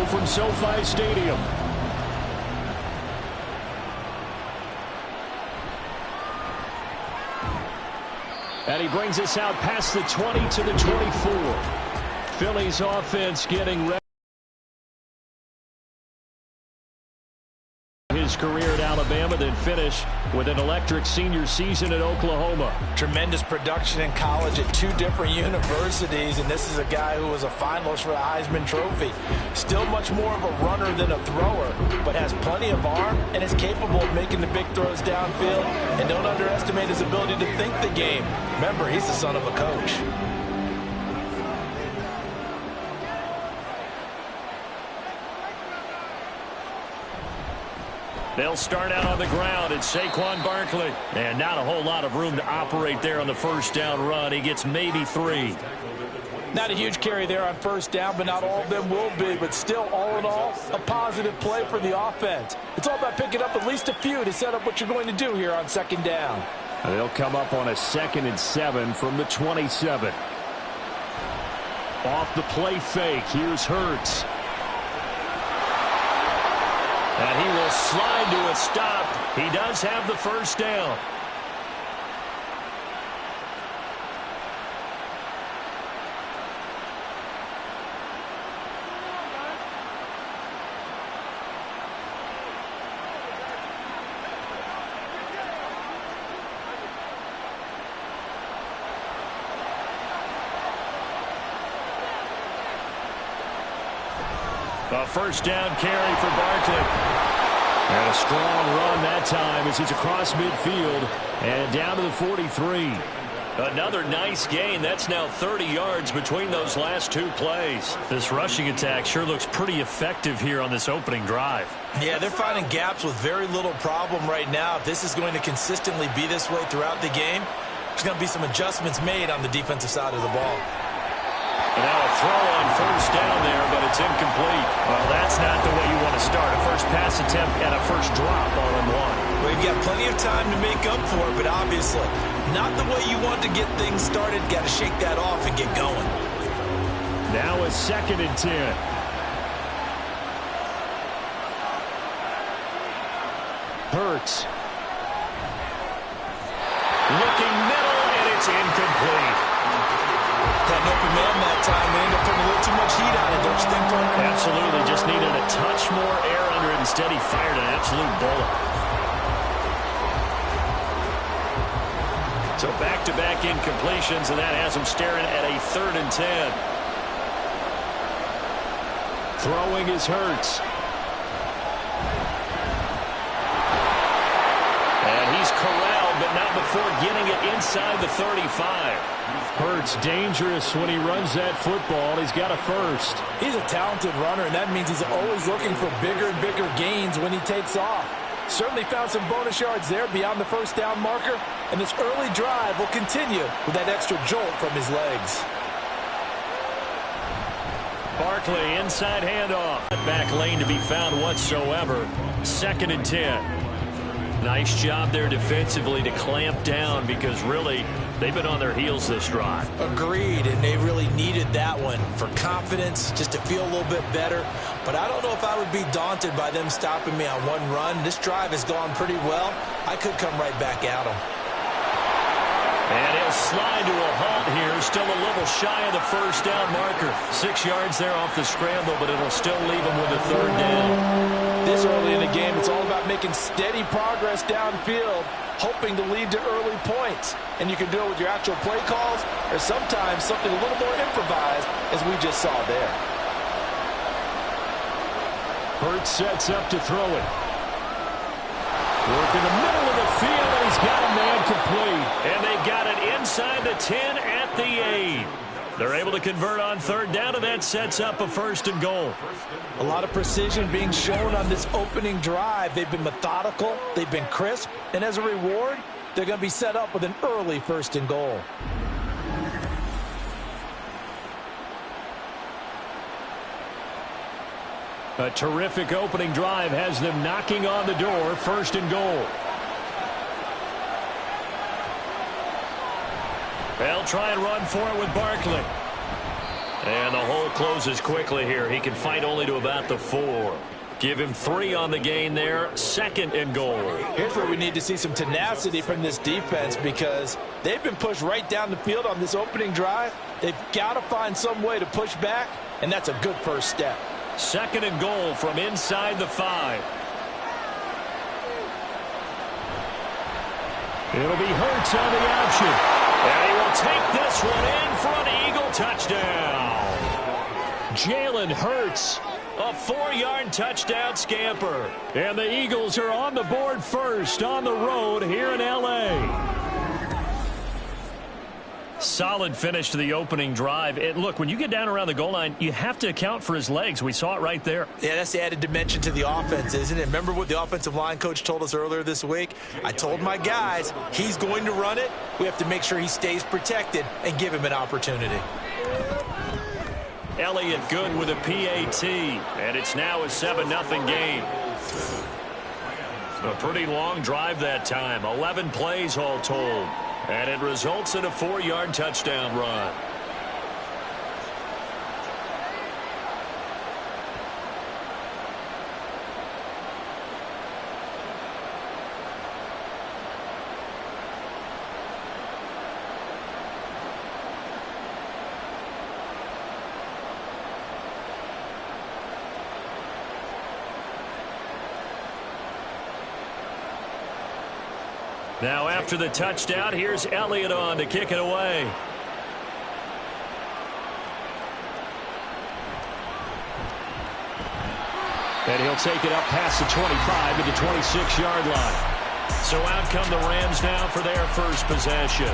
from SoFi Stadium. And he brings us out past the 20 to the 24. Philly's offense getting ready. His career at Alabama, then finish with an electric senior season at Oklahoma. Tremendous production in college at 2 different universities, and this is a guy who was a finalist for the Heisman Trophy. Still much more of a runner than a thrower, but has plenty of arm and is capable of making the big throws downfield. And don't underestimate his ability to think the game. Remember, he's the son of a coach. They'll start out on the ground. It's Saquon Barkley. And not a whole lot of room to operate there on the first down run. He gets maybe 3. Not a huge carry there on first down, but not all of them will be. But still, all in all, a positive play for the offense. It's all about picking up at least a few to set up what you're going to do here on second down. They'll come up on a 2nd and 7 from the 27. Off the play fake. Here's Hurts. And he will slide to a stop. He does have the first down. A first down carry for Barkley. And a strong run that time as he's across midfield and down to the 43. Another nice gain. That's now 30 yards between those last 2 plays. This rushing attack sure looks pretty effective here on this opening drive. Yeah, they're finding gaps with very little problem right now. If this is going to consistently be this way throughout the game, there's going to be some adjustments made on the defensive side of the ball. And now a throw on first down there, but it's incomplete. Well, that's not the way you want to start. A first pass attempt and a first drop all in one. Well, you've got plenty of time to make up for it, but obviously not the way you want to get things started. Got to shake that off and get going. Now a 2nd and 10. Hurts. Looking middle, and it's incomplete. Had an open man that time. They ended up putting a little too much heat on it, don't you think, partner? Absolutely. Just needed a touch more air under it. Instead, he fired an absolute bullet. So back-to-back incompletions, and that has him staring at a 3rd and 10. Throwing is Hurts. And he's corralled, but not before getting it inside the 35. Hurts dangerous when he runs that football. He's got a first. He's a talented runner, and that means he's always looking for bigger and bigger gains when he takes off. Certainly found some bonus yards there beyond the first down marker, and this early drive will continue with that extra jolt from his legs. Barkley, inside handoff. Back lane to be found whatsoever. 2nd and 10. Nice job there defensively to clamp down because really they've been on their heels this drive. Agreed, and they really needed that one for confidence, just to feel a little bit better. But I don't know if I would be daunted by them stopping me on one run. This drive has gone pretty well. I could come right back at them. And he'll slide to a halt here, still a little shy of the first down marker. 6 yards there off the scramble, but it'll still leave him with a 3rd down. This early in the game, it's all about making steady progress downfield, hoping to lead to early points. And you can do it with your actual play calls or sometimes something a little more improvised, as we just saw there. Hurts sets up to throw it. Work in the middle of the field, and he's got a man complete. And they've got it inside the 10 at the 8. They're able to convert on 3rd down, and that sets up a 1st and goal. A lot of precision being shown on this opening drive. They've been methodical, they've been crisp, and as a reward, they're going to be set up with an early 1st and goal. A terrific opening drive has them knocking on the door. 1st and goal. They'll try and run for it with Barkley. And the hole closes quickly here. He can fight only to about the 4. Give him 3 on the gain there. 2nd and goal. Here's where we need to see some tenacity from this defense because they've been pushed right down the field on this opening drive. They've got to find some way to push back, and that's a good first step. 2nd and goal from inside the 5. It'll be Hurts on the option. And he will take this one in for an Eagle touchdown. Jalen Hurts, a 4-yard touchdown scamper. And the Eagles are on the board first on the road here in L.A. Solid finish to the opening drive. And look, when you get down around the goal line, you have to account for his legs. We saw it right there. Yeah, that's the added dimension to the offense, isn't it? Remember what the offensive line coach told us earlier this week? I told my guys, he's going to run it. We have to make sure he stays protected and give him an opportunity. Elliott good with a PAT, and it's now a 7-0 game. A pretty long drive that time, 11 plays all told, and it results in a 4-yard touchdown run. Now after the touchdown, here's Elliott on to kick it away. And he'll take it up past the 25 to the 26-yard line. So out come the Rams now for their first possession.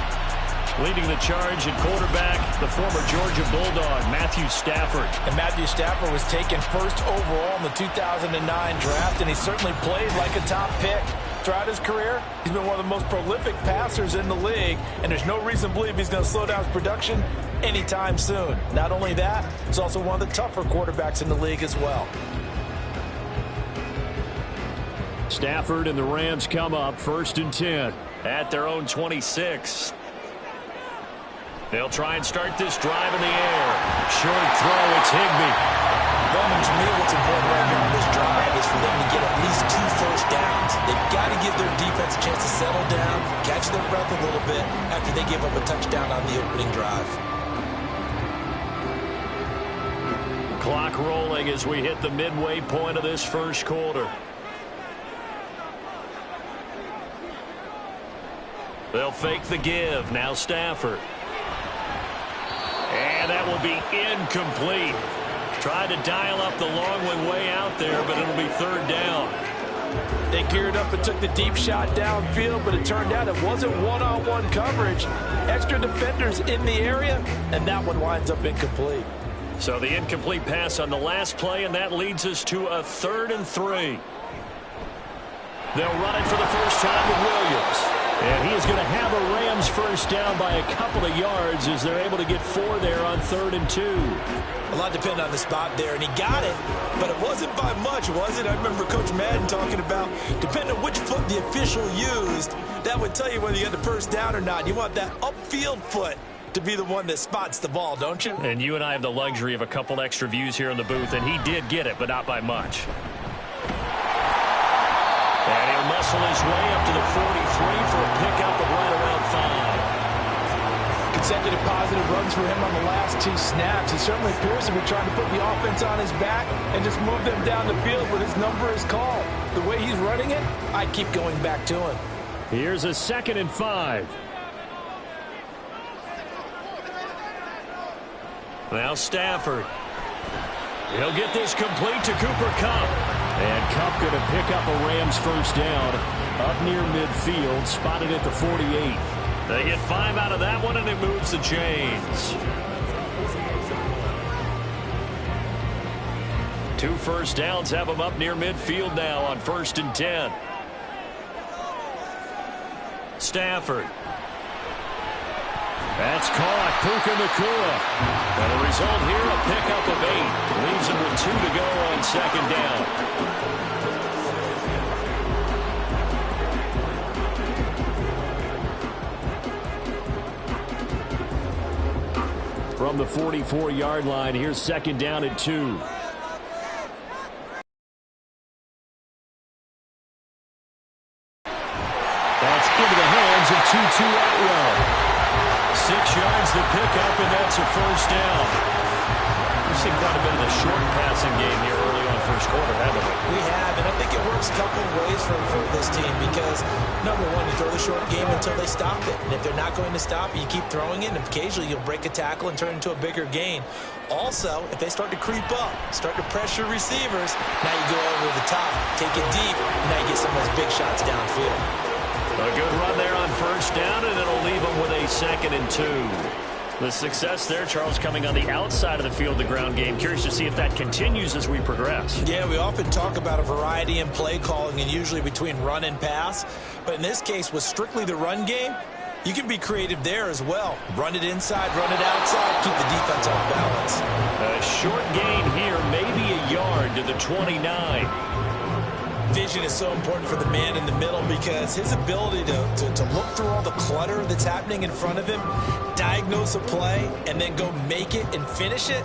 Leading the charge at quarterback, the former Georgia Bulldog, Matthew Stafford. And Matthew Stafford was taken first overall in the 2009 draft, and he certainly played like a top pick. Throughout his career, he's been one of the most prolific passers in the league, and there's no reason to believe he's going to slow down his production anytime soon. Not only that, he's also one of the tougher quarterbacks in the league as well. Stafford and the Rams come up 1st and 10 at their own 26. They'll try and start this drive in the air. Short throw, it's Higbee. Roman, to me, what's important right here on this drive is for them to get at least 2 first downs. They've got to give their defense a chance to settle down, catch their breath a little bit after they give up a touchdown on the opening drive. Clock rolling as we hit the midway point of this first quarter. They'll fake the give. Now Stafford. And that will be incomplete. Tried to dial up the long one way out there, but it'll be 3rd down. They geared up and took the deep shot downfield, but it turned out it wasn't one-on-one coverage. Extra defenders in the area, and that one winds up incomplete. So the incomplete pass on the last play, and that leads us to a 3rd and 3. They'll run it for the first time with Williams. And he is going to have a Rams first down by a couple of yards as they're able to get 4 there on 3rd and 2. A lot depended on the spot there, and he got it, but it wasn't by much, was it? I remember Coach Madden talking about, depending on which foot the official used, that would tell you whether you got the first down or not. You want that upfield foot to be the one that spots the ball, don't you? And you and I have the luxury of a couple extra views here in the booth, and he did get it, but not by much. And he'll muscle his way up to the 43 for a pickup of right around 5. Consecutive positive runs for him on the last 2 snaps. He certainly appears to be trying to put the offense on his back and just move them down the field when his number is called. The way he's running it, I keep going back to him. Here's a 2nd and 5. Now Stafford. He'll get this complete to Cooper Kupp. And Kupp going to pick up a Rams first down up near midfield, spotted at the 48. They get 5 out of that one, and it moves the chains. 2 first downs have them up near midfield now on 1st and 10. Stafford. That's caught. Puka Nacua. And the result here, a pickup of 8. Leaves him with 2 to go on 2nd down. From from the 44-yard line. Here's second down and 2. That's into the hands of Tutu Atwell. 6 yards the pickup, and that's a first down. We've seen quite a bit of the short passing game here early on first quarter, haven't we? We have, and I think it works a couple of ways for this team because, number one, you throw the short game until they stop it. And if they're not going to stop it, you keep throwing it, and occasionally you'll break a tackle and turn it into a bigger gain. Also, if they start to creep up, start to pressure receivers, now you go over the top, take it deep, and now you get some of those big shots downfield. A good run there on first down, and it'll leave them with a second and 2. The success there, Charles, coming on the outside of the field, the ground game. Curious to see if that continues as we progress. Yeah, we often talk about a variety in play calling and usually between run and pass. But in this case, with strictly the run game, you can be creative there as well. Run it inside, run it outside, keep the defense off balance. A short gain here, maybe a yard to the 29. Vision is so important for the man in the middle because his ability to look through all the clutter that's happening in front of him, diagnose a play, and then go make it and finish it,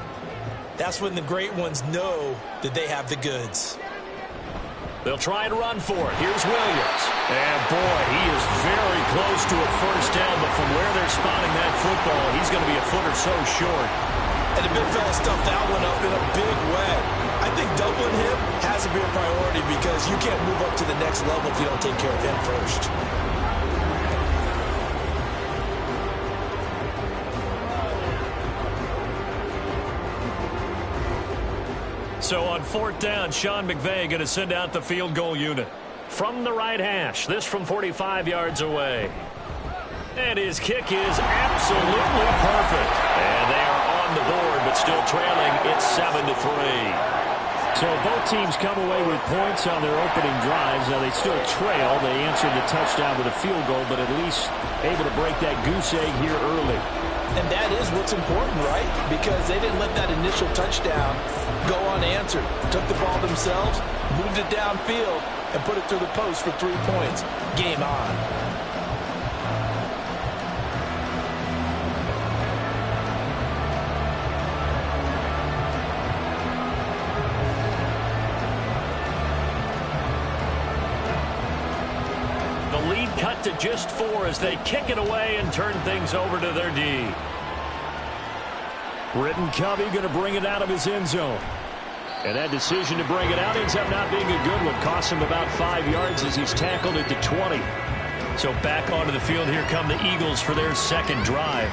that's when the great ones know that they have the goods. They'll try and run for it. Here's Williams. And, boy, he is very close to a first down, but from where they're spotting that football, he's going to be a foot or so short. And the big fella stuffed that one up in a big way. I think doubling him has to be a priority because you can't move up to the next level if you don't take care of him first. So on fourth down, Sean McVay going to send out the field goal unit. From the right hash, this from 45 yards away. And his kick is absolutely perfect. And they are on the board, but still trailing. It's 7-3. So both teams come away with points on their opening drives. Now they still trail. They answered the touchdown with a field goal, but at least able to break that goose egg here early. And that is what's important, right? Because they didn't let that initial touchdown go unanswered. Took the ball themselves, moved it downfield, and put it through the post for 3 points. Game on. Cut to just 4 as they kick it away and turn things over to their D. Britton Covey going to bring it out of his end zone. And that decision to bring it out ends up not being a good one. Costs him about 5 yards as he's tackled it to 20. So back onto the field, here come the Eagles for their second drive.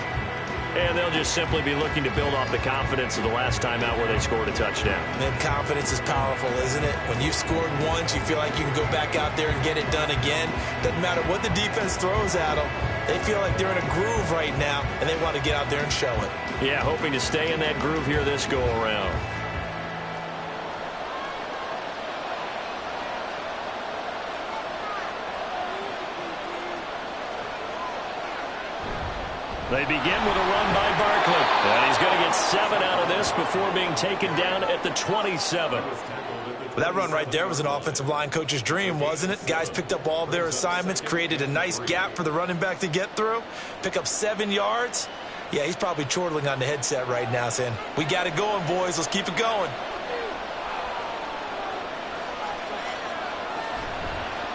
And they'll just simply be looking to build off the confidence of the last time out where they scored a touchdown. And confidence is powerful, isn't it? When you've scored once, you feel like you can go back out there and get it done again. Doesn't matter what the defense throws at them. They feel like they're in a groove right now, and they want to get out there and show it. Yeah, hoping to stay in that groove here this go-around. They begin with a run by Barkley. And he's going to get 7 out of this before being taken down at the 27. Well, that run right there was an offensive line coach's dream, wasn't it? Guys picked up all of their assignments, created a nice gap for the running back to get through, pick up 7 yards. Yeah, he's probably chortling on the headset right now saying, we got it going, boys. Let's keep it going.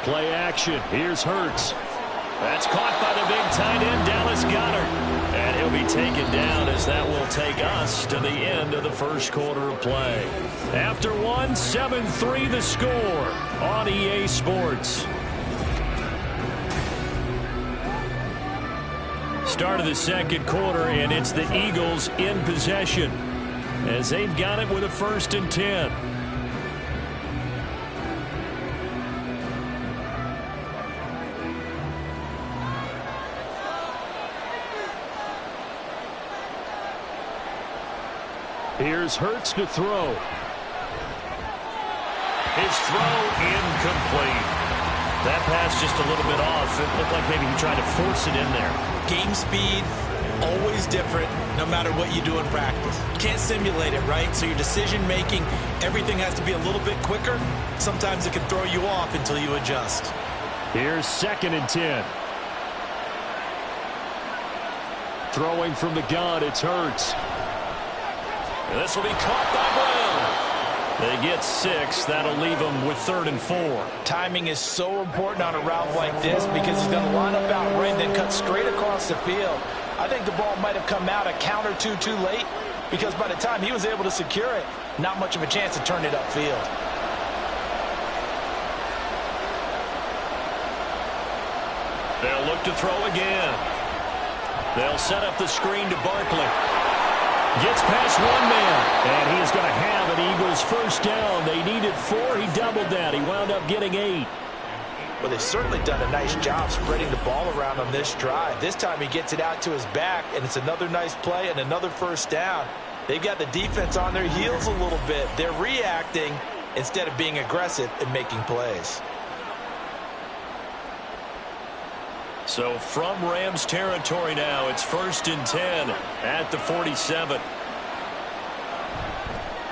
Play action. Here's Hurts. That's caught by the big tight end, Dallas Goedert. And he'll be taken down as that will take us to the end of the first quarter of play. After 1, 7-3 the score on EA Sports. Start of the second quarter, and it's the Eagles in possession as they've got it with a 1st and 10. Here's Hurts to throw. His throw incomplete. That pass just a little bit off. It looked like maybe he tried to force it in there. Game speed, always different, no matter what you do in practice. You can't simulate it, right? So your decision-making, everything has to be a little bit quicker. Sometimes it can throw you off until you adjust. Here's 2nd and 10. Throwing from the gun, it's Hurts. This will be caught by Brown. They get 6. That'll leave them with 3rd and 4. Timing is so important on a route like this because he's going to line up out right and then cut straight across the field. I think the ball might have come out a count or two too late because by the time he was able to secure it, not much of a chance to turn it upfield. They'll look to throw again. They'll set up the screen to Barkley. Gets past one man, and he is going to have an Eagles first down. They needed 4. He doubled that. He wound up getting 8. Well, they've certainly done a nice job spreading the ball around on this drive. This time he gets it out to his back, and it's another nice play and another first down. They've got the defense on their heels a little bit. They're reacting instead of being aggressive and making plays. So from Rams territory now, it's 1st and 10 at the 47.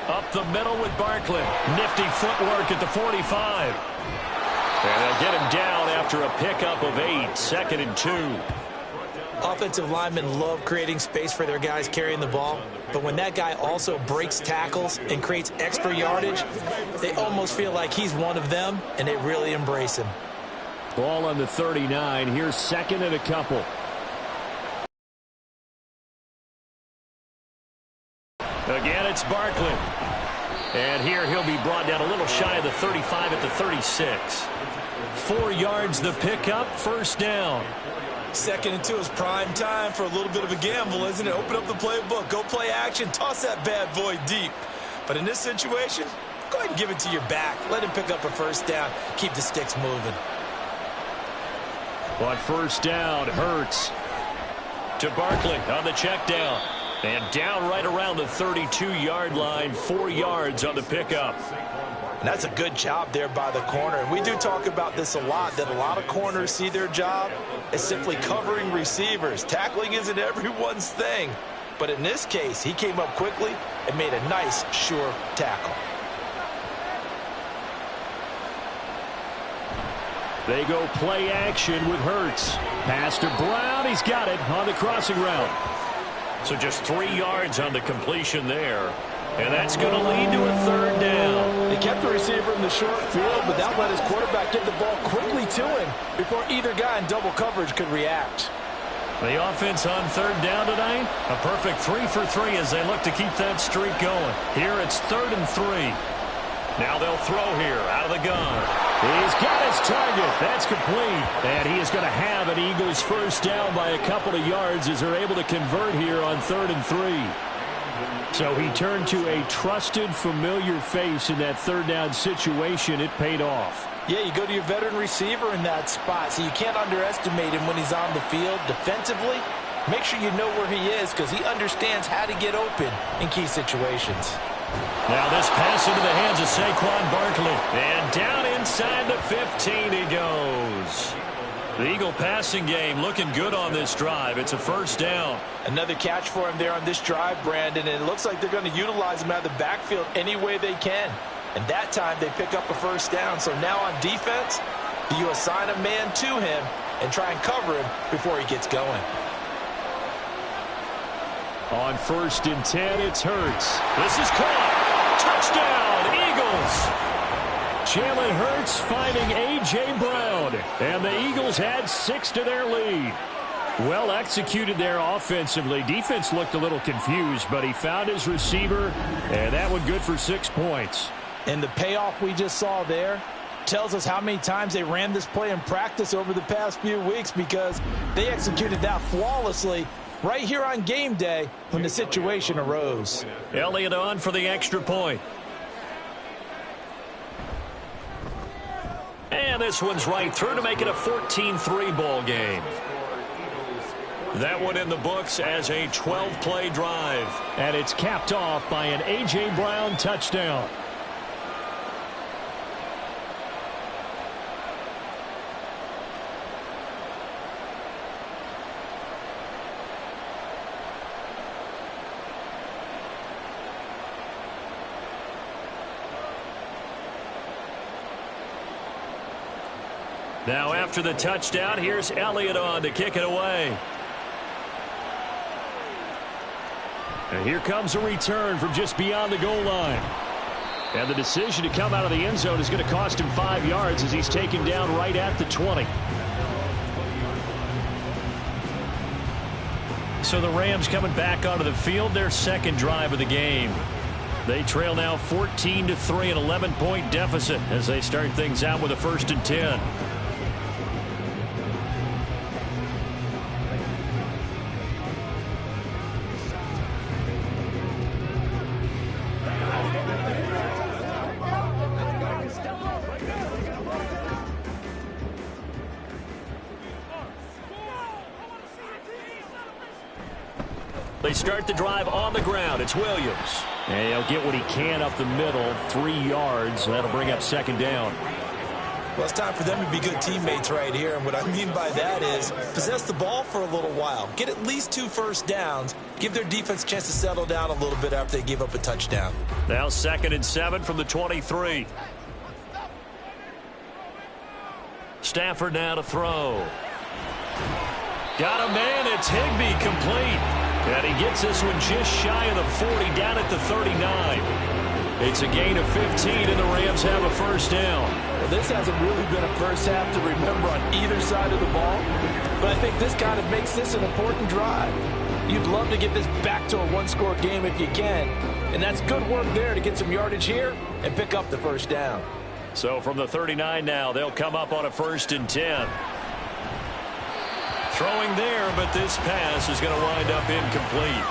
Up the middle with Barkley. Nifty footwork at the 45. And they'll get him down after a pickup of 8, 2nd and 2. Offensive linemen love creating space for their guys carrying the ball, but when that guy also breaks tackles and creates extra yardage, they almost feel like he's one of them, and they really embrace him. Ball on the 39. Here's 2nd and a couple. Again, it's Barkley. And here he'll be brought down a little shy of the 35 at the 36. 4 yards the pickup, first down. 2nd and 2 is prime time for a little bit of a gamble, isn't it? Open up the playbook, go play action, toss that bad boy deep. But in this situation, go ahead and give it to your back. Let him pick up a first down. Keep the sticks moving. On first down, Hurts to Barkley on the check down. And down right around the 32-yard line, 4 yards on the pickup. And that's a good job there by the corner. And we do talk about this a lot, that a lot of corners see their job as simply covering receivers. Tackling isn't everyone's thing. But in this case, he came up quickly and made a nice, sure tackle. They go play action with Hurts. Pass to Brown. He's got it on the crossing route. So just 3 yards on the completion there. And that's going to lead to a 3rd down. They kept the receiver in the short field, but that let his quarterback get the ball quickly to him before either guy in double coverage could react. The offense on 3rd down tonight, a perfect 3 for 3 as they look to keep that streak going. Here it's 3rd and 3. Now they'll throw here out of the gun. He's got his target. That's complete. And he is going to have an Eagles first down by a couple of yards as they're able to convert here on 3rd and 3. So he turned to a trusted, familiar face in that 3rd down situation. It paid off. Yeah, you go to your veteran receiver in that spot, so you can't underestimate him when he's on the field defensively. Make sure you know where he is because he understands how to get open in key situations. Now this pass into the hands of Saquon Barkley. And down inside the 15 he goes. The Eagle passing game looking good on this drive. It's a first down. Another catch for him there on this drive, Brandon, and it looks like they're going to utilize him out of the backfield any way they can. And that time they pick up a first down. So now on defense, you assign a man to him and try and cover him before he gets going. On 1st and 10, it's Hurts. This is caught. Touchdown, Eagles. Jalen Hurts finding A.J. Brown. And the Eagles had 6 to their lead. Well executed there offensively. Defense looked a little confused, but he found his receiver, and that one good for 6 points. And the payoff we just saw there tells us how many times they ran this play in practice over the past few weeks because they executed that flawlessly right here on game day when the situation arose. Elliott on for the extra point. And this one's right through to make it a 14-3 ball game. That one in the books as a 12-play drive. And it's capped off by an A.J. Brown touchdown. Now after the touchdown, here's Elliott on to kick it away. And here comes a return from just beyond the goal line. And the decision to come out of the end zone is going to cost him 5 yards as he's taken down right at the 20. So the Rams coming back onto the field, their second drive of the game. They trail now 14-3, an 11-point deficit as they start things out with a 1st and 10. They start the drive on the ground. It's Williams. And he'll get what he can up the middle, 3 yards. That'll bring up 2nd down. Well, it's time for them to be good teammates right here. And what I mean by that is possess the ball for a little while. Get at least 2 first downs. Give their defense a chance to settle down a little bit after they give up a touchdown. Now 2nd and 7 from the 23. Stafford now to throw. Got a man. It's Higbee, complete. And he gets this one just shy of the 40, down at the 39. It's a gain of 15, and the Rams have a 1st down. Well, this hasn't really been a first half to remember on either side of the ball, but I think this kind of makes this an important drive. You'd love to get this back to a 1-score game if you can, and that's good work there to get some yardage here and pick up the 1st down. So from the 39 now, they'll come up on a 1st and 10. Throwing there, but this pass is going to wind up incomplete.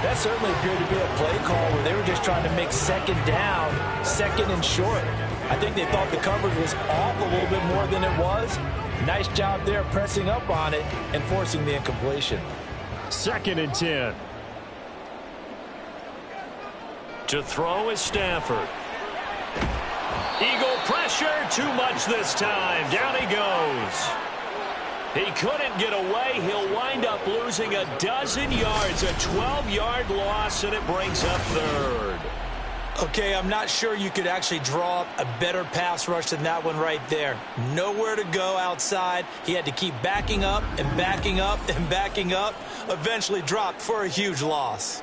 That certainly appeared to be a play call where they were just trying to make 2nd down, 2nd and short. I think they thought the coverage was off a little bit more than it was. Nice job there pressing up on it and forcing the incompletion. 2nd and 10. To throw is Stafford. Eagle pressure, too much this time. Down he goes. He couldn't get away. He'll wind up losing a dozen yards, a 12-yard loss, and it brings up 3rd. Okay, I'm not sure you could actually draw up a better pass rush than that one right there. Nowhere to go outside. He had to keep backing up and backing up and backing up. Eventually dropped for a huge loss.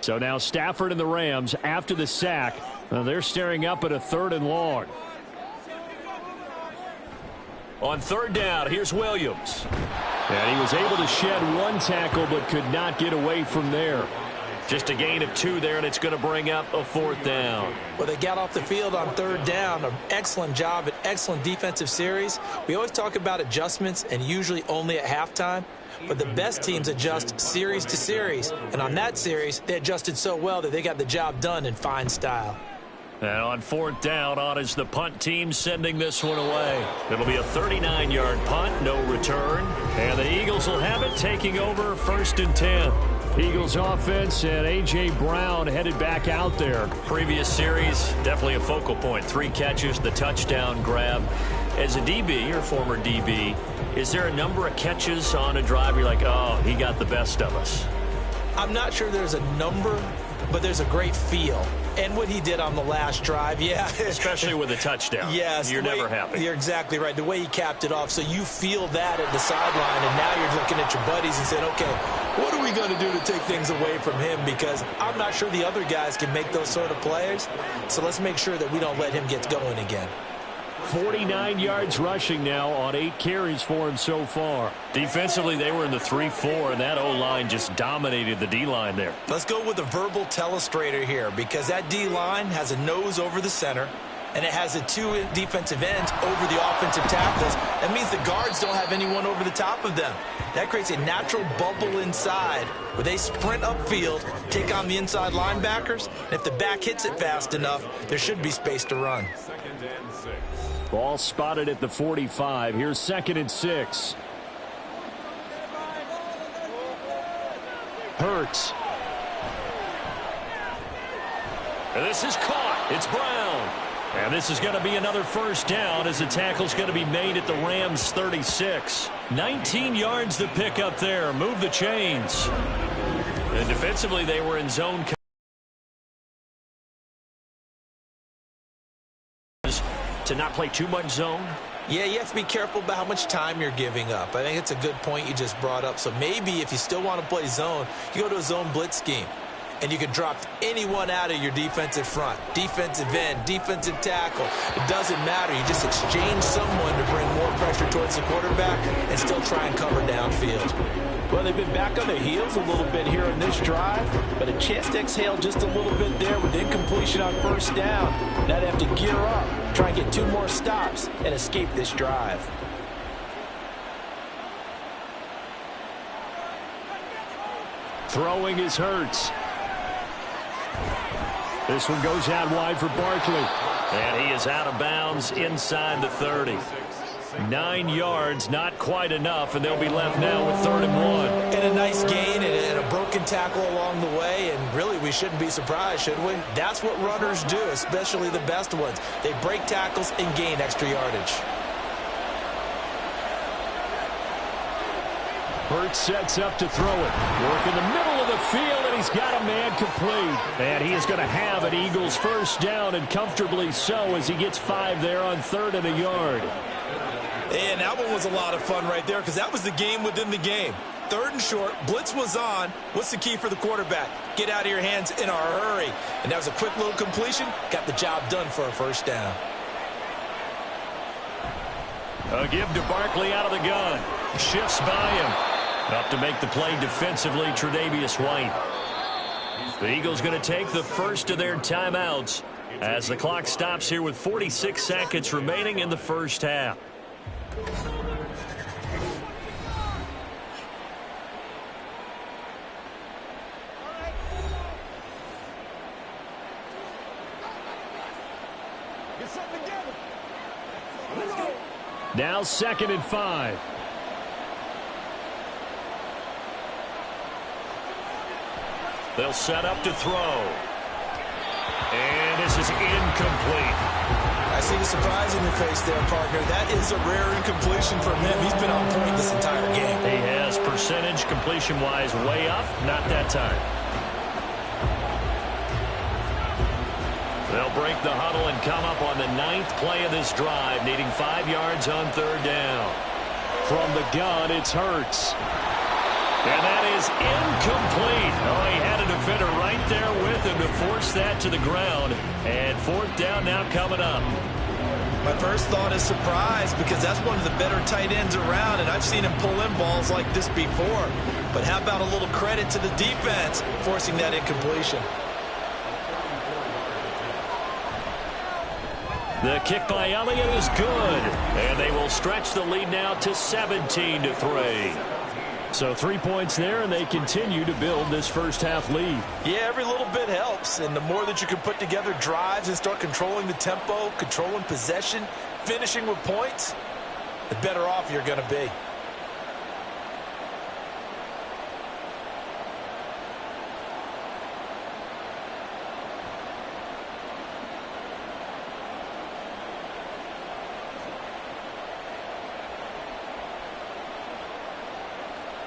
So now Stafford and the Rams, after the sack, they're staring up at a 3rd and long. On 3rd down, here's Williams. And he was able to shed 1 tackle but could not get away from there. Just a gain of 2 there, and it's going to bring up a 4th down. Well, they got off the field on 3rd down. An excellent job, an excellent defensive series. We always talk about adjustments, and usually only at halftime. But the best teams adjust series to series. And on that series, they adjusted so well that they got the job done in fine style. And on 4th down, on is the punt team sending this one away. It'll be a 39-yard punt, no return. And the Eagles will have it, taking over 1st and 10. Eagles offense and A.J. Brown headed back out there. Previous series, definitely a focal point. 3 catches, the touchdown grab. As a DB, or former DB, is there a number of catches on a drive you're like, oh, he got the best of us? I'm not sure there's a number, but there's a great feel. And what he did on the last drive, yeah. Especially with a touchdown. Yes. You're never happy. You're exactly right. The way he capped it off. So you feel that at the sideline, and now you're looking at your buddies and saying, okay, what are we going to do to take things away from him? Because I'm not sure the other guys can make those sort of plays. So let's make sure that we don't let him get going again. 49 yards rushing now on 8 carries for him so far. Defensively, they were in the 3-4, and that O-line just dominated the D-line there. Let's go with a verbal telestrator here, because that D-line has a nose over the center, and it has the 2 defensive ends over the offensive tackles. That means the guards don't have anyone over the top of them. That creates a natural bubble inside where they sprint upfield, take on the inside linebackers, and if the back hits it fast enough, there should be space to run. Ball spotted at the 45. Here's 2nd and 6. Hurts. And this is caught. It's Brown. And this is going to be another 1st down as the tackle's going to be made at the Rams' 36. 19 yards to pick up there. Move the chains. And defensively, they were in zone to not play too much zone. Yeah, you have to be careful about how much time you're giving up. I think it's a good point you just brought up. So maybe if you still want to play zone, you go to a zone blitz scheme. And you can drop anyone out of your defensive front. Defensive end, defensive tackle. It doesn't matter. You just exchange someone to bring more pressure towards the quarterback and still try and cover downfield. Well, they've been back on their heels a little bit here in this drive, but a chance to exhale just a little bit there with incompletion on first down. Now they have to gear up, try and get 2 more stops, and escape this drive. Throwing is Hurts. This one goes out wide for Barkley. And he is out of bounds inside the 30. 9 yards, not quite enough, and they'll be left now with 3rd and 1. And a nice gain and a broken tackle along the way, and really we shouldn't be surprised, should we? That's what runners do, especially the best ones. They break tackles and gain extra yardage. Hurts sets up to throw it. Work in the middle of the field, and he's got a man complete. And he is going to have an Eagles first down, and comfortably so, as he gets 5 there on 3rd and a yard. And that one was a lot of fun right there, because that was the game within the game. 3rd and short, blitz was on. What's the key for the quarterback? Get out of your hands in a hurry. And that was a quick little completion. Got the job done for a first down. A give to Barkley out of the gun. Shifts by him. Up to make the play defensively, Tre'Davious White. The Eagles going to take the first of their timeouts as the clock stops here with 46 seconds remaining in the first half. Now 2nd and 5. They'll set up to throw. And this is incomplete. I see the surprise in your face there, partner. That is a rare incompletion from him. He's been on point this entire game. He has percentage completion-wise way up. Not that time. They'll break the huddle and come up on the 9th play of this drive, needing 5 yards on 3rd down. From the gun, it's Hurts. And that is incomplete. Oh, he had a defender right there with him to force that to the ground. And 4th down now coming up. My first thought is surprise, because that's one of the better tight ends around, and I've seen him pull in balls like this before. But how about a little credit to the defense forcing that incompletion? The kick by Elliott is good. And they will stretch the lead now to 17-3. So 3 points there, and they continue to build this first half lead. Yeah, every little bit helps, and the more that you can put together drives and start controlling the tempo, controlling possession, finishing with points, the better off you're going to be.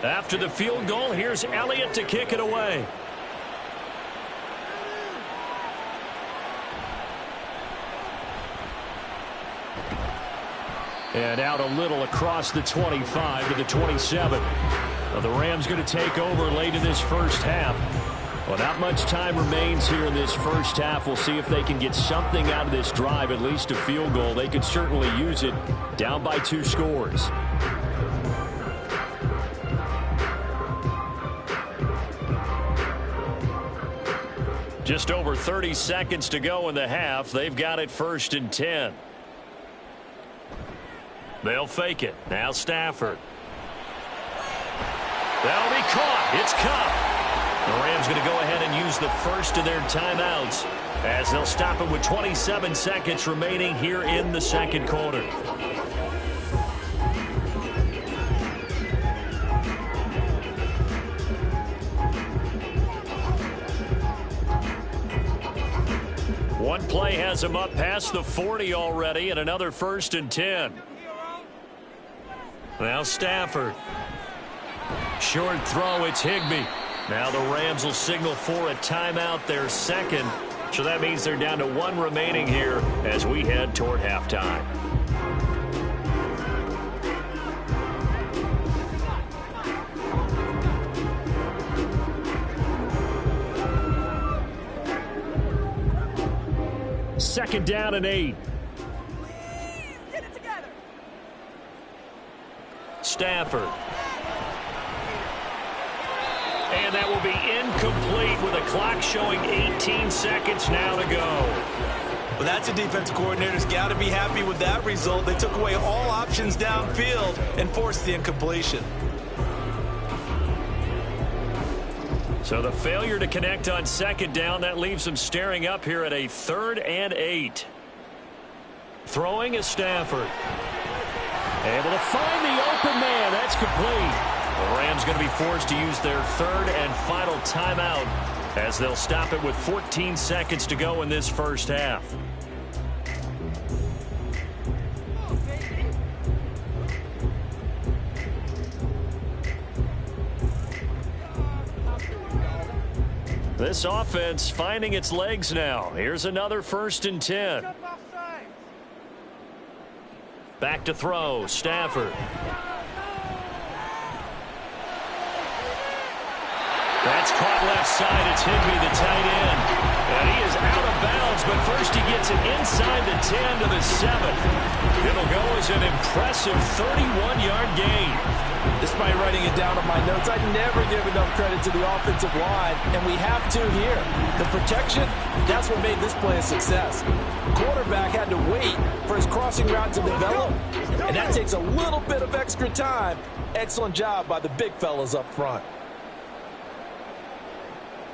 After the field goal, here's Elliott to kick it away. And out a little across the 25 to the 27. Well, the Rams going to take over late in this first half. Well, not much time remains here in this first half. We'll see if they can get something out of this drive, at least a field goal. They could certainly use it, down by 2 scores. Just over 30 seconds to go in the half. They've got it 1st and 10. They'll fake it. Now Stafford. That'll be caught. It's Cup. The Rams going to go ahead and use the first of their timeouts as they'll stop it with 27 seconds remaining here in the second quarter. One play has him up past the 40 already, and another 1st and 10. Now Stafford. Short throw, it's Higbee. Now the Rams will signal for a timeout, their second. So that means they're down to 1 remaining here as we head toward halftime. 2nd down and 8. Get it together. Stafford. And that will be incomplete with a clock showing 18 seconds now to go. Well, that's a defense coordinator's got to be happy with that result. They took away all options downfield and forced the incompletion. So the failure to connect on 2nd down, that leaves them staring up here at a 3rd and 8. Throwing is Stafford. Able to find the open man. That's complete. The Rams going to be forced to use their 3rd and final timeout as they'll stop it with 14 seconds to go in this first half. This offense finding its legs now. Here's another 1st and 10. Back to throw, Stafford. That's caught left side. It's Higbee, the tight end. And he is out of bounds, but first he gets it inside the 10 to the 7. It'll go as an impressive 31-yard gain. Despite writing it down on my notes, I never give enough credit to the offensive line, and we have to here. The protection, that's what made this play a success. Quarterback had to wait for his crossing route to develop, and that takes a little bit of extra time. Excellent job by the big fellas up front.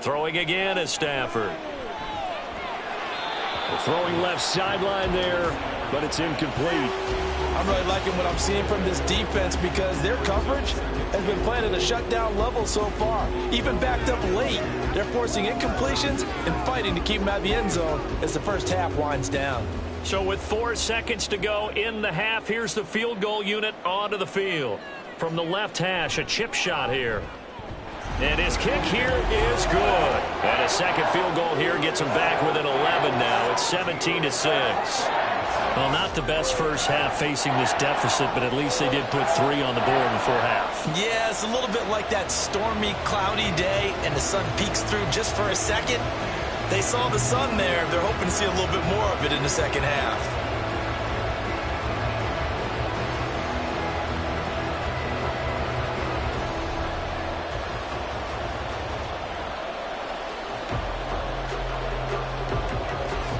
Throwing again is Stafford. Throwing left sideline there, but it's incomplete. I'm really liking what I'm seeing from this defense because their coverage has been playing at a shutdown level so far. Even backed up late, they're forcing incompletions and fighting to keep them out of the end zone as the first half winds down. So with 4 seconds to go in the half, here's the field goal unit onto the field. From the left hash, a chip shot here. And his kick here is good. And a second field goal here gets him back within 11 now. It's 17-6. Well, not the best first half facing this deficit, but at least they did put 3 on the board before half. Yeah, it's a little bit like that stormy, cloudy day, and the sun peeks through just for a second. They saw the sun there. They're hoping to see a little bit more of it in the second half.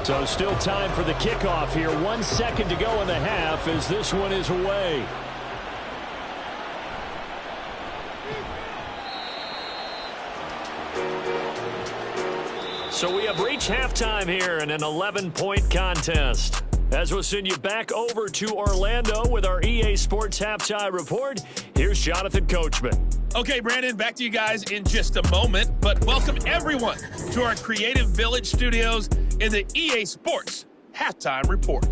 So still time for the kickoff here. 1 second to go in the half as this one is away. So we have reached halftime here in an 11-point contest. As we'll send you back over to Orlando with our EA Sports Halftime Report, here's Jonathan Coachman. Okay, Brandon, back to you guys in just a moment, but welcome everyone to our Creative Village studios in the EA Sports Halftime Report.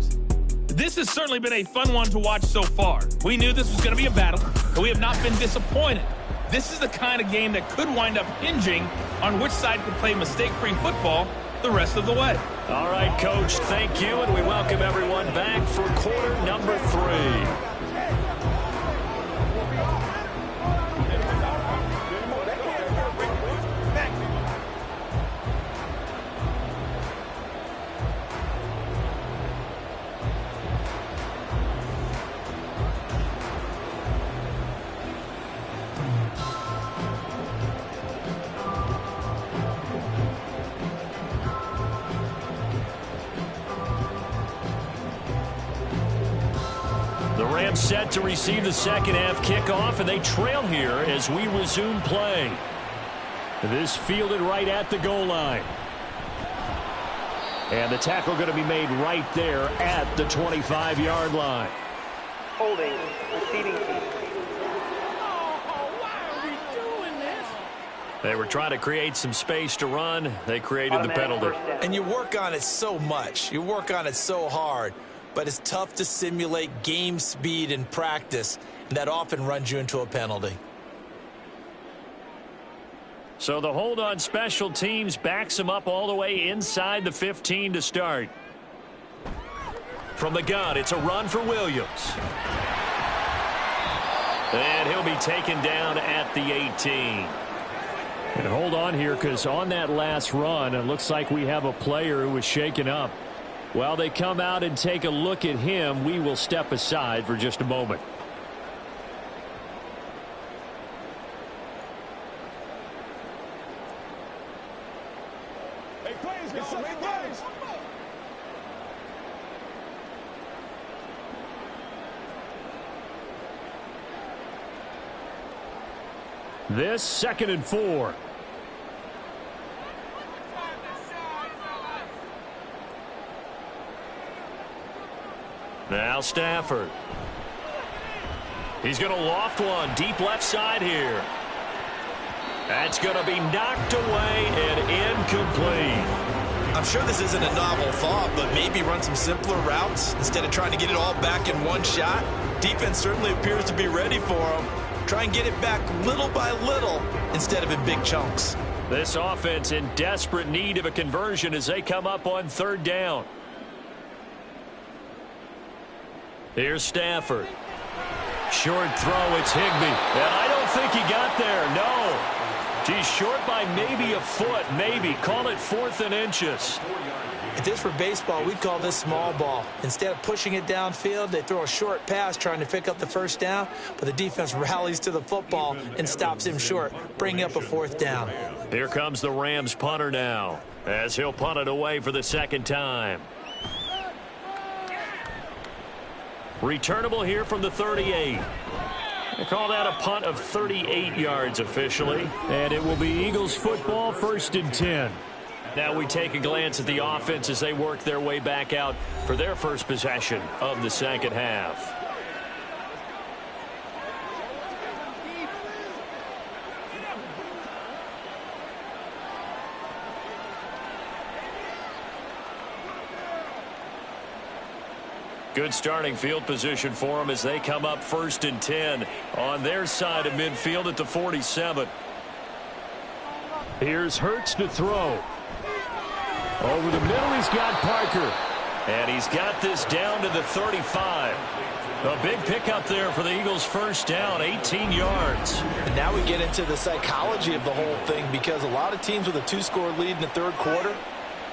This has certainly been a fun one to watch so far. We knew this was going to be a battle, but we have not been disappointed. This is the kind of game that could wind up hinging on which side could play mistake-free football the rest of the way. All right, Coach, thank you, and we welcome everyone back for quarter number 3. Set to receive the second half kickoff, and they trail here as we resume play. This fielded right at the goal line. And the tackle going to be made right there at the 25-yard line. Holding, receiving team. Why are we doing this? They were trying to create some space to run. They created the penalty. And you work on it so much. You work on it so hard. But it's tough to simulate game speed in practice, and that often runs you into a penalty. So the hold on special teams backs him up all the way inside the 15 to start. From the gun, it's a run for Williams. And he'll be taken down at the 18. And hold on here, because on that last run, it looks like we have a player who was shaken up. While they come out and take a look at him, we will step aside for just a moment. Hey, players, get some plays. This 2nd and 4. Now Stafford. He's going to loft one deep left side here. That's going to be knocked away and incomplete. I'm sure this isn't a novel thought, but maybe run some simpler routes instead of trying to get it all back in one shot. Defense certainly appears to be ready for him. Try and get it back little by little instead of in big chunks. This offense in desperate need of a conversion as they come up on 3rd down. Here's Stafford. Short throw, it's Higbee. And I don't think he got there, no. He's short by maybe a foot, maybe. Call it 4th and inches. If this were baseball, we'd call this small ball. Instead of pushing it downfield, they throw a short pass trying to pick up the 1st down, but the defense rallies to the football and stops him short, bringing up a 4th down. Here comes the Rams punter now, as he'll punt it away for the 2nd time. Returnable here from the 38. They call that a punt of 38 yards officially. And it will be Eagles football, 1st and 10. Now we take a glance at the offense as they work their way back out for their first possession of the 2nd half. Good starting field position for them as they come up 1st and 10 on their side of midfield at the 47. Here's Hurts to throw. Over the middle, he's got Parker. And he's got this down to the 35. A big pickup there for the Eagles' 1st down, 18 yards. And now we get into the psychology of the whole thing, because a lot of teams with a 2-score lead in the 3rd quarter,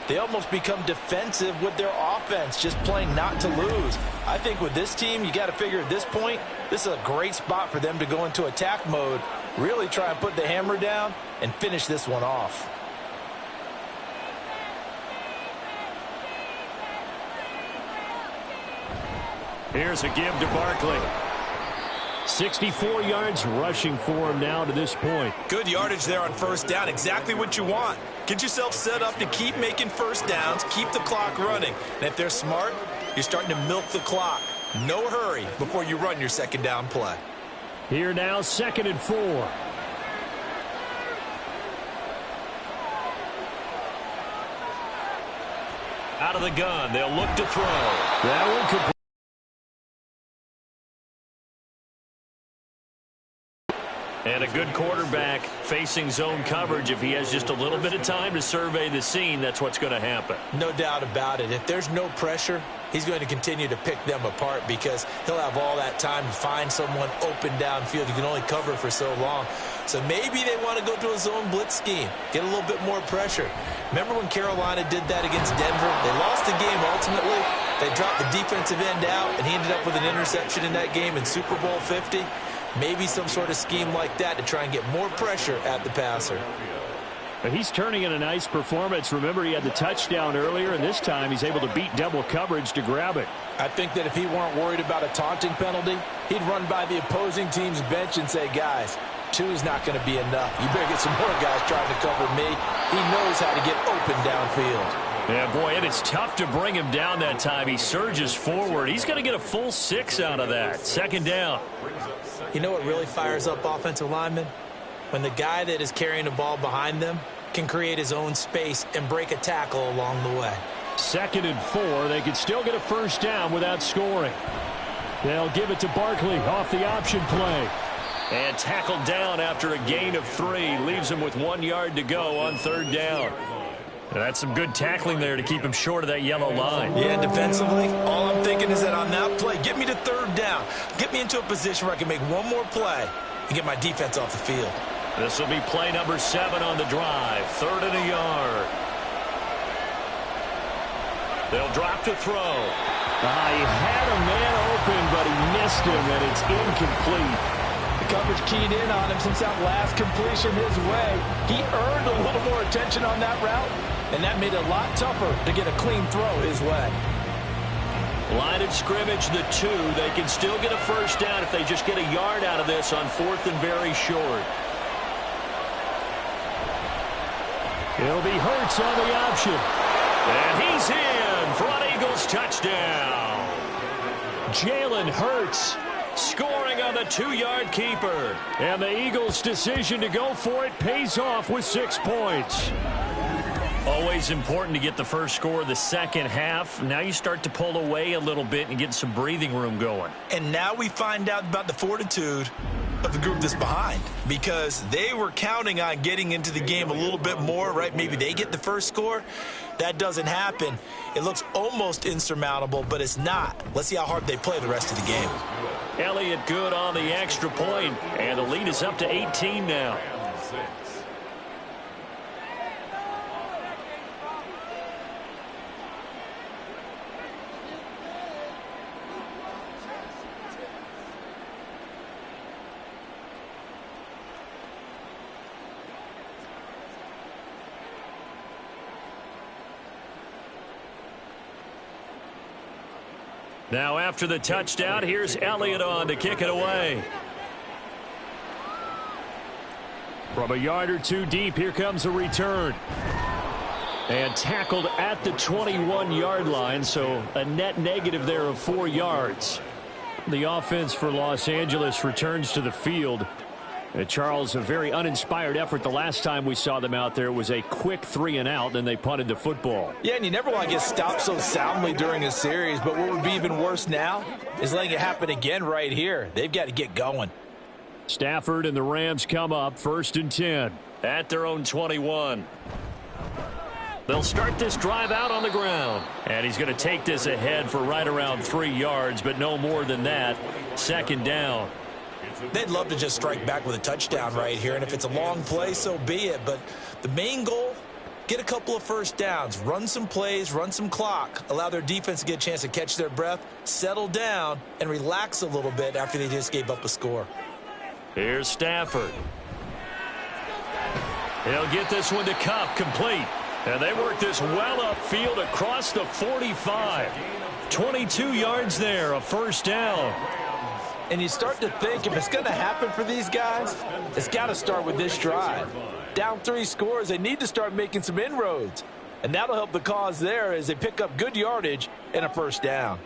they almost become defensive with their offense, just playing not to lose. I think with this team, you got to figure at this point, this is a great spot for them to go into attack mode, really try and put the hammer down and finish this one off. Here's a give to Barkley. 64 yards rushing for him now to this point. Good yardage there on 1st down. Exactly what you want. Get yourself set up to keep making 1st downs, keep the clock running. And if they're smart, you're starting to milk the clock. No hurry before you run your 2nd down play. Here now, 2nd and 4. Out of the gun, they'll look to throw. That one complete. And a good quarterback facing zone coverage. If he has just a little bit of time to survey the scene, that's what's going to happen. No doubt about it. If there's no pressure, he's going to continue to pick them apart because he'll have all that time to find someone open downfield. You can only cover for so long. So maybe they want to go to a zone blitz scheme, get a little bit more pressure. Remember when Carolina did that against Denver? They lost the game ultimately. They dropped the defensive end out, and he ended up with an interception in that game in Super Bowl 50. Maybe some sort of scheme like that to try and get more pressure at the passer. But he's turning in a nice performance. Remember, he had the touchdown earlier, and this time he's able to beat double coverage to grab it. I think that if he weren't worried about a taunting penalty, he'd run by the opposing team's bench and say, guys, 2 is not going to be enough. You better get some more guys trying to cover me. He knows how to get open downfield. Yeah, boy, and it's tough to bring him down that time. He surges forward. He's going to get a full 6 out of that. 2nd down. You know what really fires up offensive linemen? When the guy that is carrying the ball behind them can create his own space and break a tackle along the way. 2nd and 4. They could still get a 1st down without scoring. They'll give it to Barkley off the option play. And tackled down after a gain of 3. Leaves him with 1 yard to go on 3rd down. That's some good tackling there to keep him short of that yellow line. Yeah, defensively, all I'm thinking is that on that play, get me to 3rd down. Get me into a position where I can make one more play and get my defense off the field. This will be play number 7 on the drive. 3rd and a yard. They'll drop to throw. He had a man open, but he missed him, and it's incomplete. The coverage keyed in on him since that last completion his way. He earned a little more attention on that route, and that made it a lot tougher to get a clean throw his way. Line of scrimmage, the 2. They can still get a first down if they just get a yard out of this on 4th and very short. It'll be Hurts on the option. And he's in for an Eagles touchdown. Jalen Hurts scoring on the 2-yard keeper. And the Eagles' decision to go for it pays off with 6 points. Always important to get the first score of the second half. Now you start to pull away a little bit and get some breathing room going. And now we find out about the fortitude of the group that's behind, because they were counting on getting into the game a little bit more, right? Maybe they get the first score. That doesn't happen. It looks almost insurmountable, but it's not. Let's see how hard they play the rest of the game. Elliott good on the extra point, and the lead is up to 18 now. Now after the touchdown, here's Elliott on to kick it away. From a yard or 2 deep, here comes a return. And tackled at the 21-yard line, so a net negative there of 4 yards. The offense for Los Angeles returns to the field. Charles, a very uninspired effort the last time we saw them out there. It was a quick 3-and-out, and they punted the football. Yeah, and you never want to get stopped so soundly during a series, but what would be even worse now is letting it happen again right here. They've got to get going. Stafford and the Rams come up 1st and 10 at their own 21. They'll start this drive out on the ground, and he's going to take this ahead for right around 3 yards, but no more than that. 2nd down. They'd love to just strike back with a touchdown right here, and if it's a long play, so be it. But the main goal, get a couple of first downs, run some plays, run some clock, allow their defense to get a chance to catch their breath, settle down, and relax a little bit after they just gave up a score. Here's Stafford. He'll get this one to Kupp, complete. And they work this well upfield across the 45. 22 yards there, a first down. And you start to think, if it's going to happen for these guys, it's got to start with this drive. Down 3 scores, they need to start making some inroads. And that'll help the cause there as they pick up good yardage and a first down.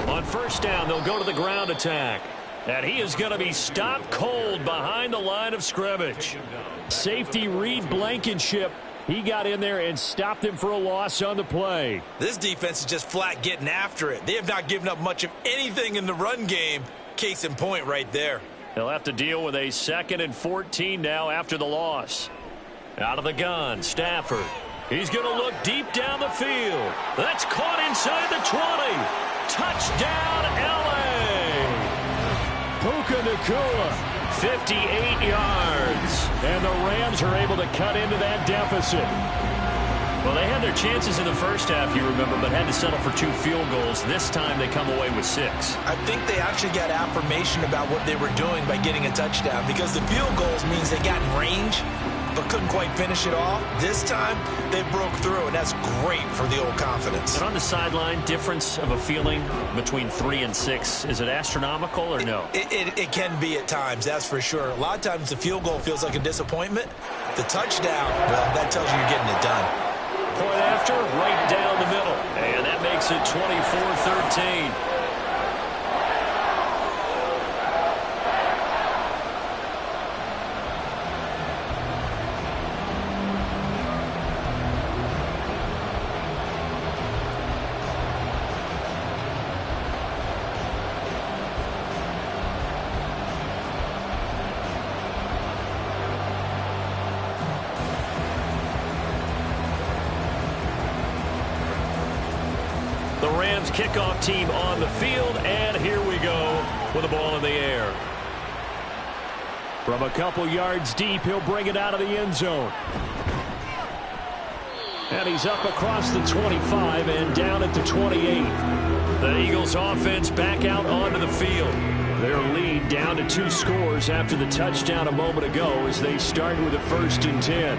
On first down, they'll go to the ground attack. And he is going to be stopped cold behind the line of scrimmage. Safety Reed Blankenship. He got in there and stopped him for a loss on the play. This defense is just flat getting after it. They have not given up much of anything in the run game. Case in point right there. They'll have to deal with a 2nd and 14 now after the loss. Out of the gun, Stafford. He's going to look deep down the field. That's caught inside the 20. Touchdown, L.A. Puka Nacua. 58 yards. And the Rams are able to cut into that deficit. Well, they had their chances in the first half, you remember, but had to settle for 2 field goals. This time they come away with 6. I think they actually got affirmation about what they were doing by getting a touchdown, because the field goals means they got in range but couldn't quite finish it off. This time they broke through, and that's great for the old confidence. And on the sideline, difference of a feeling between 3 and 6, is it astronomical or no? It can be at times, that's for sure. A lot of times the field goal feels like a disappointment. The touchdown, well, that tells you you're getting it done. Point after, right down the middle. And that makes it 24-13. The Rams kickoff team on the field, and here we go with the ball in the air. From a couple yards deep, he'll bring it out of the end zone. And he's up across the 25 and down at the 28. The Eagles offense back out onto the field. Their lead down to 2 scores after the touchdown a moment ago as they start with a 1st and 10.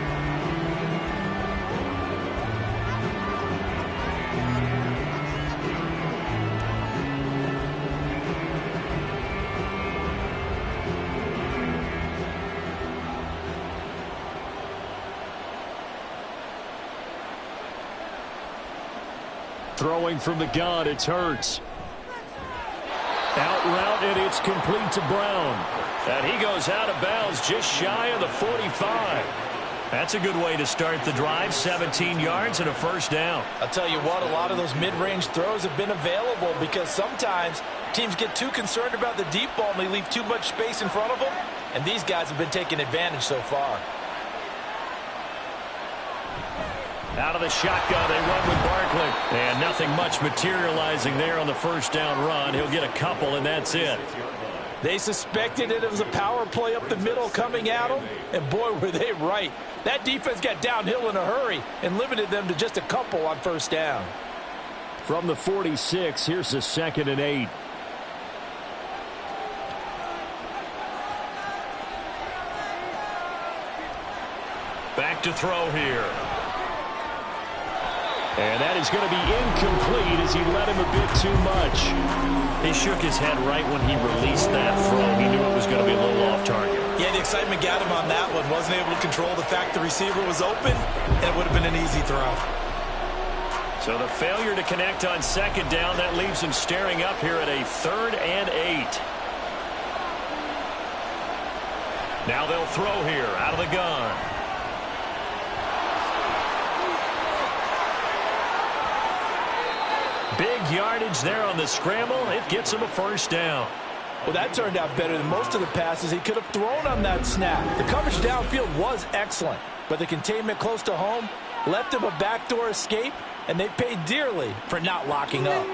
Throwing from the gun, it's Hurts. Out route, and it's complete to Brown. And he goes out of bounds just shy of the 45. That's a good way to start the drive. 17 yards and a 1st down. I'll tell you what, a lot of those mid-range throws have been available because sometimes teams get too concerned about the deep ball and they leave too much space in front of them. And these guys have been taking advantage so far. Out of the shotgun, they run with Barkley. And nothing much materializing there on the 1st down run. He'll get a couple, and that's it. They suspected it was a power play up the middle coming at them, and boy, were they right. That defense got downhill in a hurry and limited them to just a couple on 1st down. From the 46, here's a 2nd and 8. Back to throw here. And that is going to be incomplete as he let him a bit too much. He shook his head right when he released that throw. He knew it was going to be a little off target. Yeah, the excitement got him on that one. Wasn't able to control the fact the receiver was open, and it would have been an easy throw. So the failure to connect on 2nd down, that leaves him staring up here at a 3rd and 8. Now they'll throw here out of the gun. Big yardage there on the scramble. It gets him a 1st down. Well, that turned out better than most of the passes he could have thrown on that snap. The coverage downfield was excellent, but the containment close to home left him a backdoor escape, and they paid dearly for not locking up.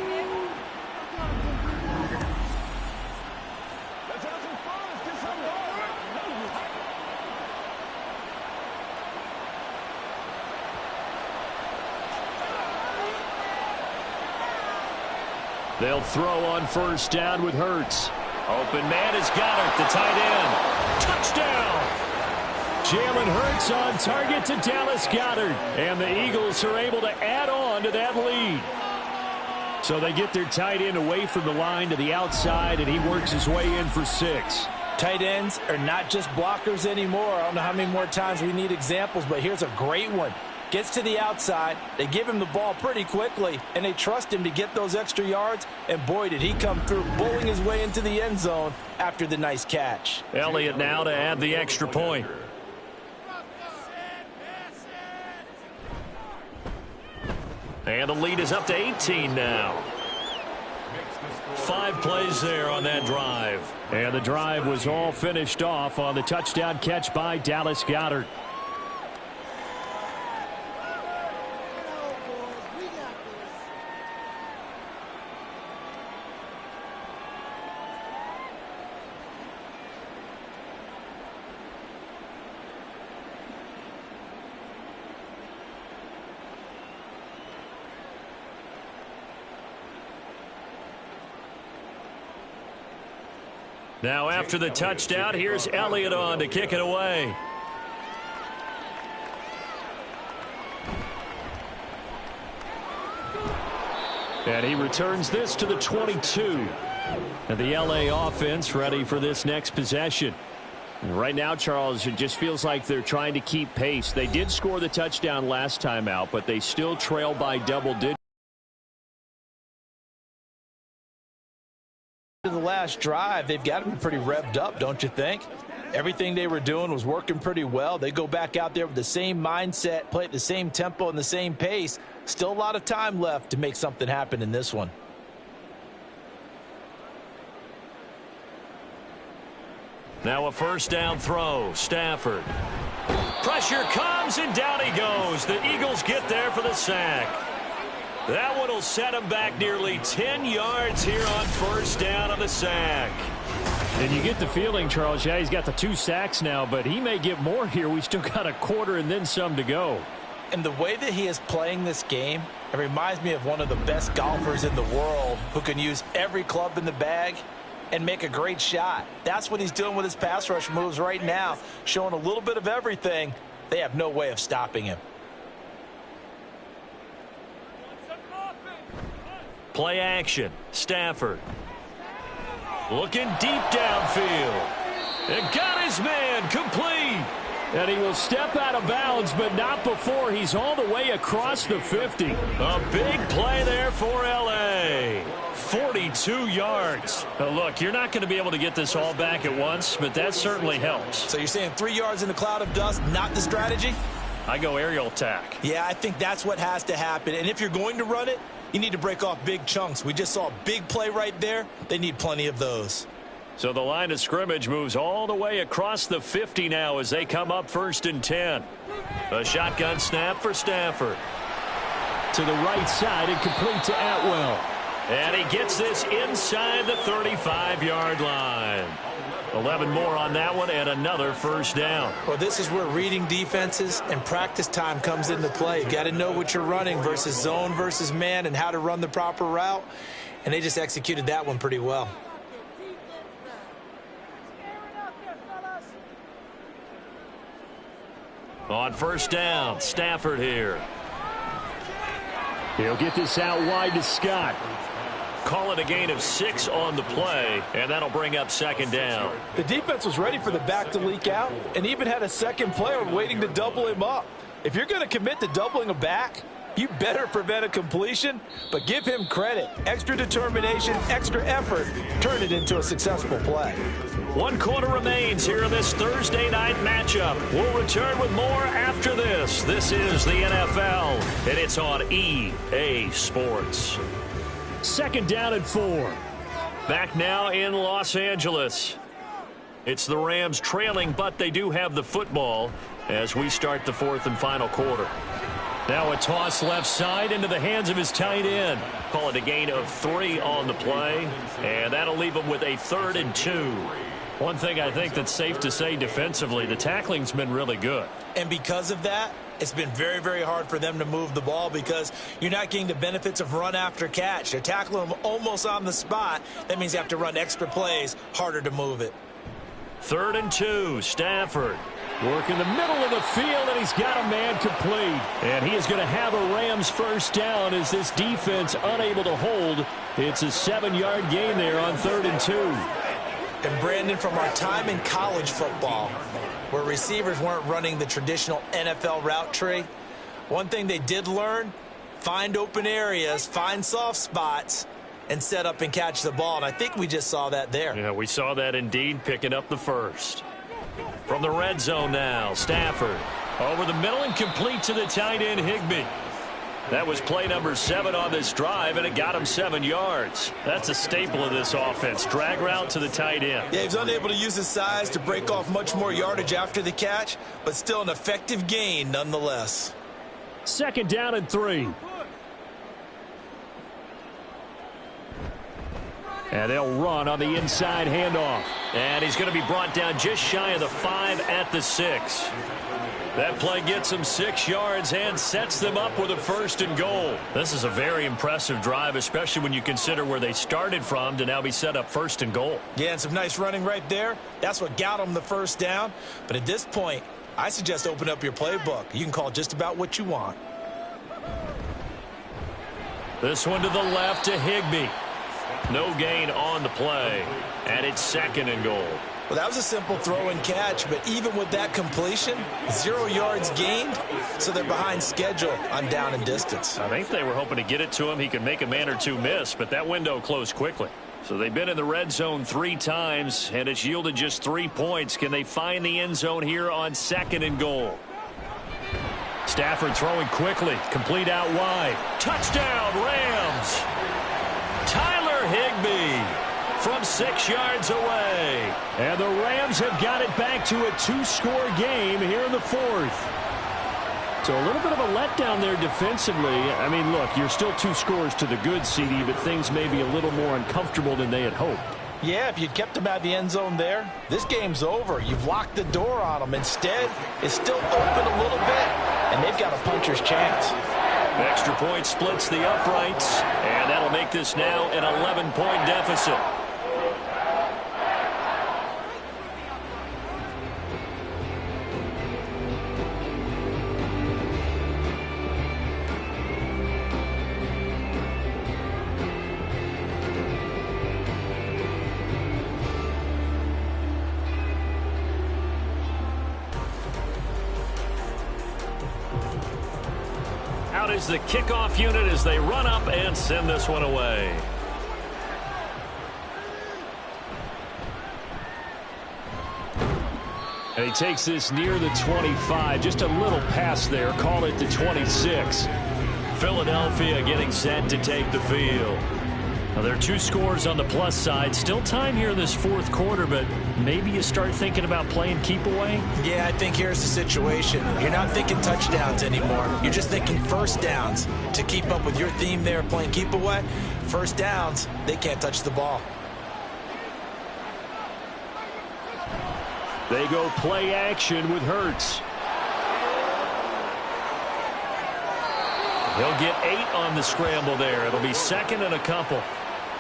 They'll throw on 1st down with Hurts. Open man is Goddard, the tight end. Touchdown! Jalen Hurts on target to Dallas Goedert. And the Eagles are able to add on to that lead. So they get their tight end away from the line to the outside, and he works his way in for 6. Tight ends are not just blockers anymore. I don't know how many more times we need examples, but here's a great one. Gets to the outside, they give him the ball pretty quickly, and they trust him to get those extra yards, and boy, did he come through, bowling his way into the end zone after the nice catch. Elliott now to add the extra point. And the lead is up to 18 now. 5 plays there on that drive. And the drive was all finished off on the touchdown catch by Dallas Goedert. Now after the touchdown, here's Elliott on to kick it away. And he returns this to the 22. And the LA offense ready for this next possession. And right now, Charles, it just feels like they're trying to keep pace. They did score the touchdown last time out, but they still trail by double digits. The last drive, they've got to be pretty revved up, don't you think? Everything they were doing was working pretty well. They go back out there with the same mindset, play at the same tempo and the same pace. Still a lot of time left to make something happen in this one. Now a 1st down throw. Stafford. Pressure comes, and down he goes. The Eagles get there for the sack. That one will set him back nearly 10 yards here on 1st down on the sack. And you get the feeling, Charles, yeah, he's got the 2 sacks now, but he may get more here. We still got a quarter and then some to go. And the way that he is playing this game, it reminds me of one of the best golfers in the world who can use every club in the bag and make a great shot. That's what he's doing with his pass rush moves right now, showing a little bit of everything. They have no way of stopping him. Play action. Stafford. Looking deep downfield. And got his man complete. And he will step out of bounds, but not before he's all the way across the 50. A big play there for L.A. 42 yards. Now look, you're not going to be able to get this all back at once, but that certainly helps. So you're saying 3 yards in a cloud of dust, not the strategy? I go aerial attack. Yeah, I think that's what has to happen. And if you're going to run it, you need to break off big chunks. We just saw a big play right there. They need plenty of those. So the line of scrimmage moves all the way across the 50 now as they come up 1st and 10. A shotgun snap for Stafford. To the right side and complete to Atwell. And he gets this inside the 35-yard line. 11 more on that one and another first down. Well, this is where reading defenses and practice time comes into play. You got to know what you're running versus zone versus man and how to run the proper route. And they just executed that one pretty well. On first down, Stafford here. He'll get this out wide to Scott. Call it a gain of 6 on the play, and that'll bring up 2nd down. The defense was ready for the back to leak out and even had a second player waiting to double him up. If you're going to commit to doubling a back, you better prevent a completion, but give him credit. Extra determination, extra effort, turn it into a successful play. 1 quarter remains here in this Thursday night matchup. We'll return with more after this. This is the NFL, and it's on EA Sports. 2nd down and 4. Back now in Los Angeles. It's the Rams trailing, but they do have the football as we start the 4th and final quarter. Now a toss left side into the hands of his tight end. Call it a gain of 3 on the play, and that'll leave him with a 3rd and 2. One thing I think that's safe to say defensively, the tackling's been really good. And because of that, it's been very, very hard for them to move the ball because you're not getting the benefits of run after catch. They're tackling them almost on the spot. That means you have to run extra plays, harder to move it. 3rd and 2, Stafford. Work in the middle of the field, and he's got a man complete. And he is going to have a Rams first down as this defense unable to hold. It's a 7-yard gain there on 3rd and 2. And Brandon, from our time in college football, where receivers weren't running the traditional NFL route tree, one thing they did learn, find open areas, find soft spots, and set up and catch the ball. And I think we just saw that there. Yeah, we saw that indeed, picking up the first. From the red zone now, Stafford over the middle and complete to the tight end, Higbee. That was play number 7 on this drive, and it got him 7 yards. That's a staple of this offense. Drag route to the tight end. Yeah, he's unable to use his size to break off much more yardage after the catch, but still an effective gain nonetheless. 2nd down and 3. And they'll run on the inside handoff. And he's going to be brought down just shy of the 5 at the 6. That play gets them 6 yards and sets them up with a 1st and goal. This is a very impressive drive, especially when you consider where they started from to now be set up 1st and goal. Yeah, and some nice running right there. That's what got them the first down. But at this point, I suggest open up your playbook. You can call just about what you want. This one to the left to Higbee. No gain on the play, and it's 2nd and goal. Well, that was a simple throw and catch, but even with that completion, 0 yards gained, so they're behind schedule on down and distance. I think they were hoping to get it to him. He could make a man or two miss, but that window closed quickly. So they've been in the red zone 3 times, and it's yielded just 3 points. Can they find the end zone here on 2nd and goal? Stafford throwing quickly, complete out wide. Touchdown, Rams! Tyler Higbee from 6 yards away. And the Rams have got it back to a 2-score game here in the 4th. So a little bit of a letdown there defensively. I mean, look, you're still 2 scores to the good, CD, but things may be a little more uncomfortable than they had hoped. Yeah, if you'd kept them out of the end zone there, this game's over. You've locked the door on them. Instead, it's still open a little bit. and they've got a puncher's chance. Extra point splits the uprights, and that'll make this now an 11-point deficit. Out is the kickoff unit as they run up and send this one away. And he takes this near the 25. Just a little pass there. Call it the 26. Philadelphia getting set to take the field. Now, there are 2 scores on the plus side. Still time here in this fourth quarter, but maybe you start thinking about playing keep away? Yeah, I think here's the situation. You're not thinking touchdowns anymore. You're just thinking first downs. To keep up with your theme there, playing keep away, first downs, they can't touch the ball. They go play action with Hurts. He'll get 8 on the scramble there. It'll be second and a couple.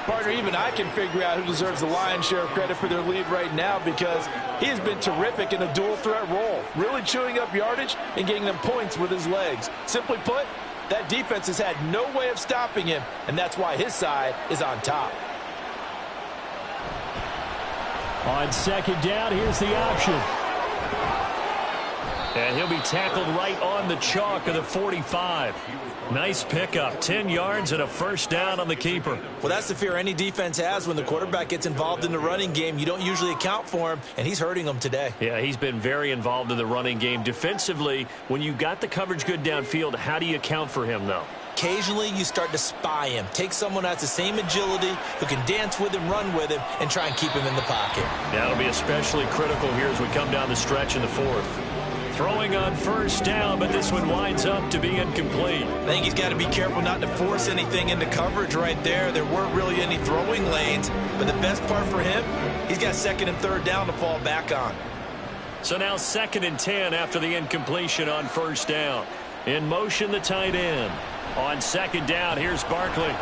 Partner, even I can figure out who deserves the lion's share of credit for their lead right now, because he has been terrific in a dual threat role, really chewing up yardage and getting them points with his legs. Simply put, that defense has had no way of stopping him, and that's why his side is on top. On second down, here's the option. And he'll be tackled right on the chalk of the 45. Nice pickup, 10 yards and a first down on the keeper. Well, that's the fear any defense has when the quarterback gets involved in the running game. You don't usually account for him, and he's hurting them today. Yeah, he's been very involved in the running game. Defensively, when you got the coverage good downfield, how do you account for him, though? Occasionally, you start to spy him. Take someone who has the same agility, who can dance with him, run with him, and try and keep him in the pocket. That'll be especially critical here as we come down the stretch in the fourth. Throwing on first down, but this one winds up to be incomplete. I think he's got to be careful not to force anything into coverage right there. There weren't really any throwing lanes, but the best part for him, he's got second and third down to fall back on. So now second and 10 after the incompletion on first down. In motion, the tight end. On second down, here's Barkley.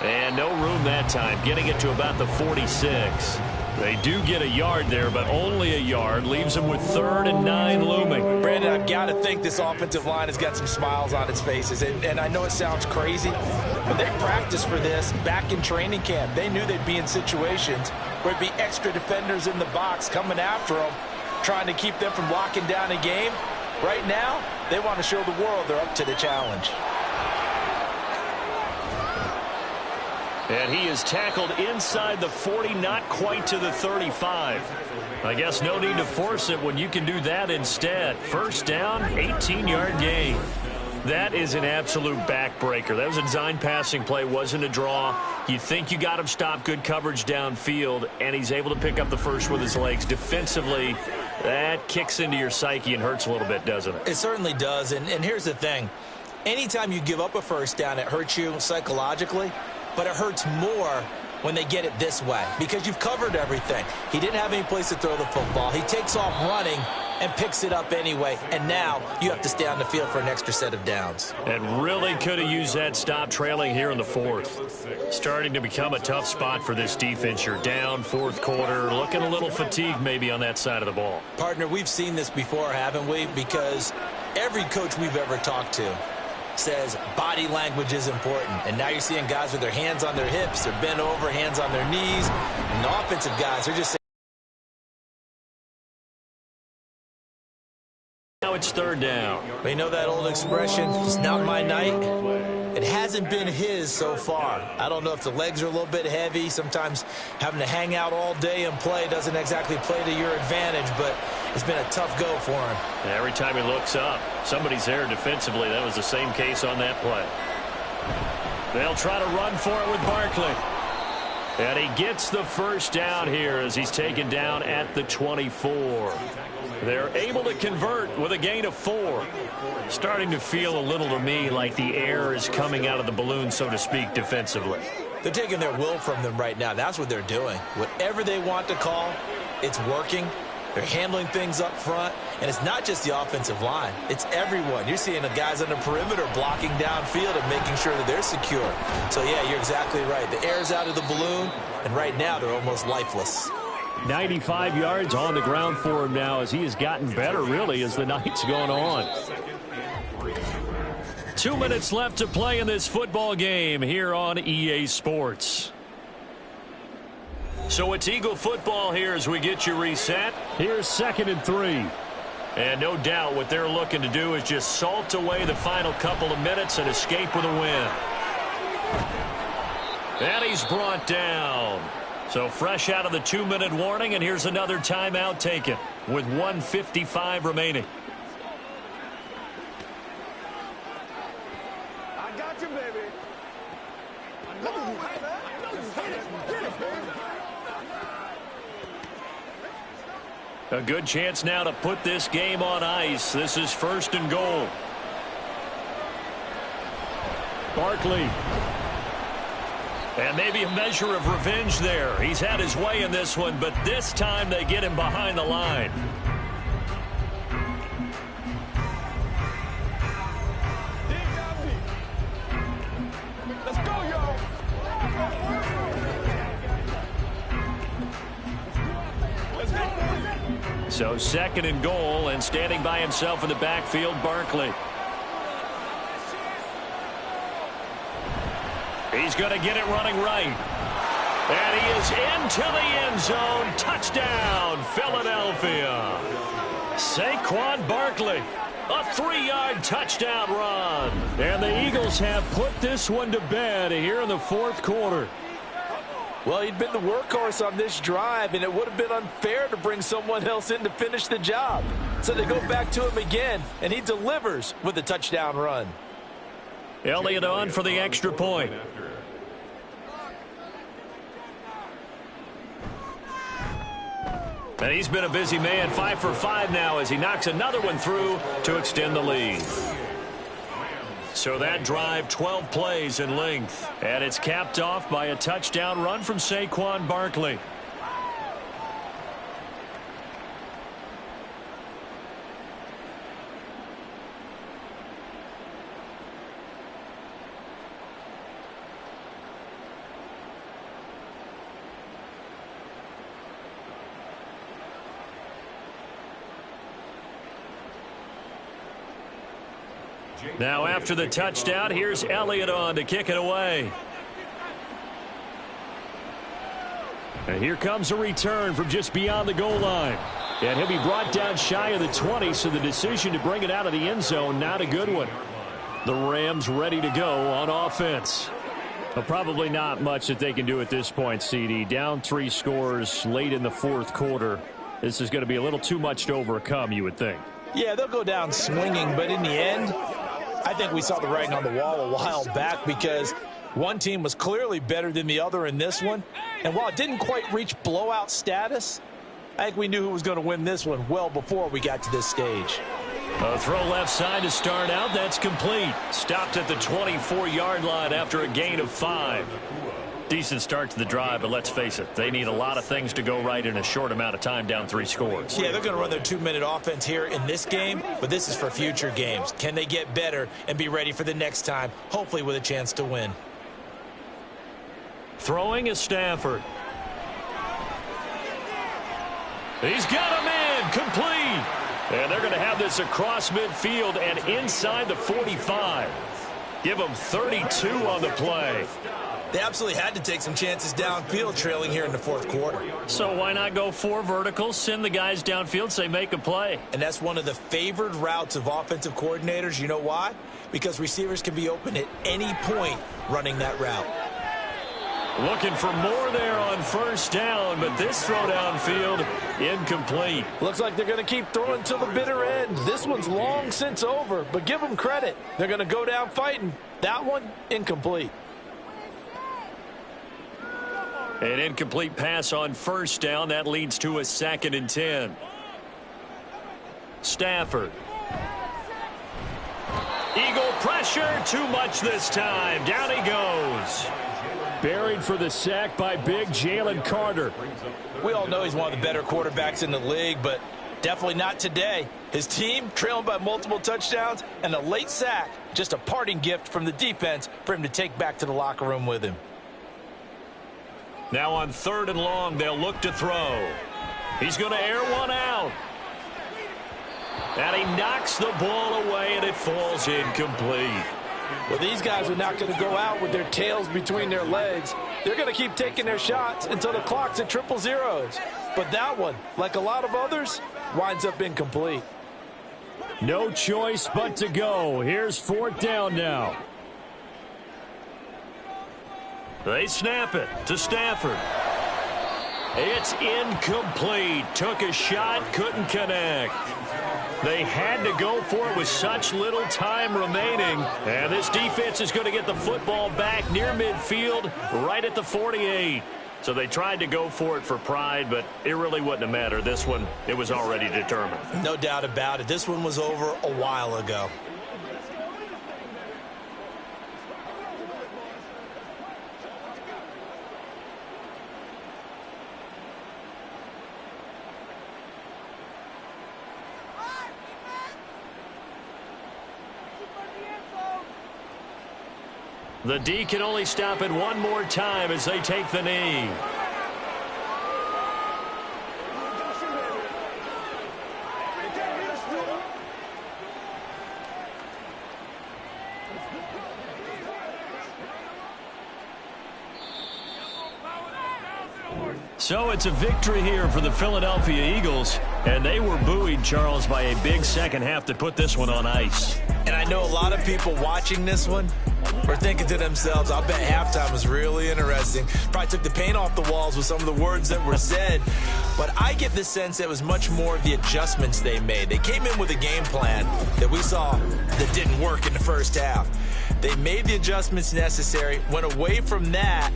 And no room that time, getting it to about the 46. They do get a yard there, but only a yard. Leaves them with 3rd and 9 looming. Brandon, I've got to think this offensive line has got some smiles on its faces. And I know it sounds crazy, but they practiced for this back in training camp. They knew they'd be in situations where it'd be extra defenders in the box coming after them, trying to keep them from locking down a game. Right now, they want to show the world they're up to the challenge. And he is tackled inside the 40, not quite to the 35. I guess no need to force it when you can do that instead. First down, 18-yard gain. That is an absolute backbreaker. That was a design passing play, wasn't a draw. You think you got him stopped, good coverage downfield, and he's able to pick up the first with his legs. Defensively, that kicks into your psyche and hurts a little bit, doesn't it? It certainly does, and here's the thing. Anytime you give up a first down, it hurts you psychologically. But it hurts more when they get it this way because you've covered everything. He didn't have any place to throw the football. He takes off running and picks it up anyway. And now you have to stay on the field for an extra set of downs. And really could have used that stop trailing here in the fourth. Starting to become a tough spot for this defense. You're down fourth quarter, looking a little fatigued maybe on that side of the ball. Partner, we've seen this before, haven't we? Because every coach we've ever talked to says body language is important. And now you're seeing guys with their hands on their hips, they're bent over, hands on their knees. And the offensive guys are just saying, now it's third down. you know that old expression, it's not my night. It hasn't been his so far. I don't know if the legs are a little bit heavy. Sometimes having to hang out all day and play doesn't exactly play to your advantage, but it's been a tough go for him. And every time he looks up, somebody's there defensively. That was the same case on that play. They'll try to run for it with Barkley. And he gets the first down here as he's taken down at the 24. They're able to convert with a gain of 4. Starting to feel a little to me like the air is coming out of the balloon, so to speak, defensively. They're taking their will from them right now. That's what they're doing. Whatever they want to call, it's working. They're handling things up front, and it's not just the offensive line. It's everyone. You're seeing the guys on the perimeter blocking downfield and making sure that they're secure. So, yeah, you're exactly right. The air's out of the balloon, and right now they're almost lifeless. 95 yards on the ground for him now as he has gotten better, really, as the night's gone on. 2 minutes left to play in this football game here on EA Sports. So it's Eagle football here as we get you reset. Here's 2nd and 3. And no doubt what they're looking to do is just salt away the final couple of minutes and escape with a win. And he's brought down. So fresh out of the 2-minute warning, and here's another timeout taken with 1:55 remaining. I got you, baby. I know you hit it. I know you hit it. Get it, baby. A good chance now to put this game on ice. This is 1st and goal. Barkley. And maybe a measure of revenge there. He's had his way in this one, but this time they get him behind the line. Let's go, y'all. Let's go. So 2nd and goal, and standing by himself in the backfield, Barkley. He's going to get it running right. And he is into the end zone. Touchdown, Philadelphia. Saquon Barkley, a 3-yard touchdown run. And the Eagles have put this one to bed here in the 4th quarter. Well, he'd been the workhorse on this drive, and it would have been unfair to bring someone else in to finish the job. So they go back to him again, and he delivers with a touchdown run. Elliott on for the extra point. And he's been a busy man, 5 for 5 now as he knocks another one through to extend the lead. So that drive, 12 plays in length. And it's capped off by a touchdown run from Saquon Barkley. Now after the touchdown, here's Elliott on to kick it away. And here comes a return from just beyond the goal line. And he'll be brought down shy of the 20, so the decision to bring it out of the end zone, not a good one. The Rams ready to go on offense. Well, probably not much that they can do at this point, CD. Down 3 scores late in the 4th quarter. This is going to be a little too much to overcome, you would think. Yeah, they'll go down swinging, but in the end, I think we saw the writing on the wall a while back because one team was clearly better than the other in this one. And while it didn't quite reach blowout status, I think we knew who was going to win this one well before we got to this stage. A throw left side to start out. That's complete. Stopped at the 24-yard line after a gain of 5. Decent start to the drive, but let's face it, they need a lot of things to go right in a short amount of time, down 3 scores. Yeah, they're going to run their 2-minute offense here in this game, but this is for future games. Can they get better and be ready for the next time, hopefully with a chance to win? Throwing is Stafford. He's got him in, complete. And they're going to have this across midfield and inside the 45. Give them 32 on the play. They absolutely had to take some chances downfield trailing here in the 4th quarter. So why not go 4 verticals, send the guys downfield, say make a play? And that's one of the favored routes of offensive coordinators. You know why? Because receivers can be open at any point running that route. Looking for more there on 1st down, but this throw downfield incomplete. Looks like they're going to keep throwing till the bitter end. This one's long since over, but give them credit. They're going to go down fighting. That one, incomplete. An incomplete pass on 1st down. That leads to a 2nd and 10. Stafford. Eagle pressure. Too much this time. Down he goes. Buried for the sack by big Jalen Carter. We all know he's one of the better quarterbacks in the league, but definitely not today. His team trailing by multiple touchdowns and a late sack. Just a parting gift from the defense for him to take back to the locker room with him. Now on 3rd and long, they'll look to throw. He's going to air one out. And he knocks the ball away, and it falls incomplete. Well, these guys are not going to go out with their tails between their legs. They're going to keep taking their shots until the clock's at 000. But that one, like a lot of others, winds up incomplete. No choice but to go. Here's 4th down now. They snap it to Stafford. It's incomplete. Took a shot, couldn't connect. They had to go for it with such little time remaining. And this defense is going to get the football back near midfield, right at the 48. So they tried to go for it for pride, but it really wouldn't have mattered. This one, it was already determined. No doubt about it. This one was over a while ago. The D can only stop it one more time as they take the knee. So it's a victory here for the Philadelphia Eagles, and they were buoyed, Charles, by a big second half that put this one on ice. And I know a lot of people watching this one were thinking to themselves, I'll bet halftime was really interesting. Probably took the paint off the walls with some of the words that were said. But I get the sense that it was much more of the adjustments they made. They came in with a game plan that we saw that didn't work in the first half. They made the adjustments necessary, went away from that,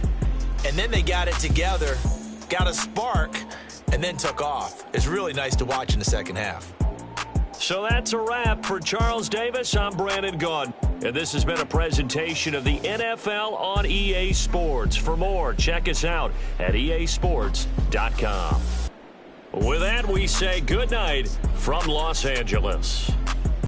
and then they got it together, got a spark, and then took off. It's really nice to watch in the second half. So that's a wrap for Charles Davis. I'm Brandon Gaudin, and this has been a presentation of the NFL on EA Sports. For more, check us out at easports.com. With that, we say good night from Los Angeles.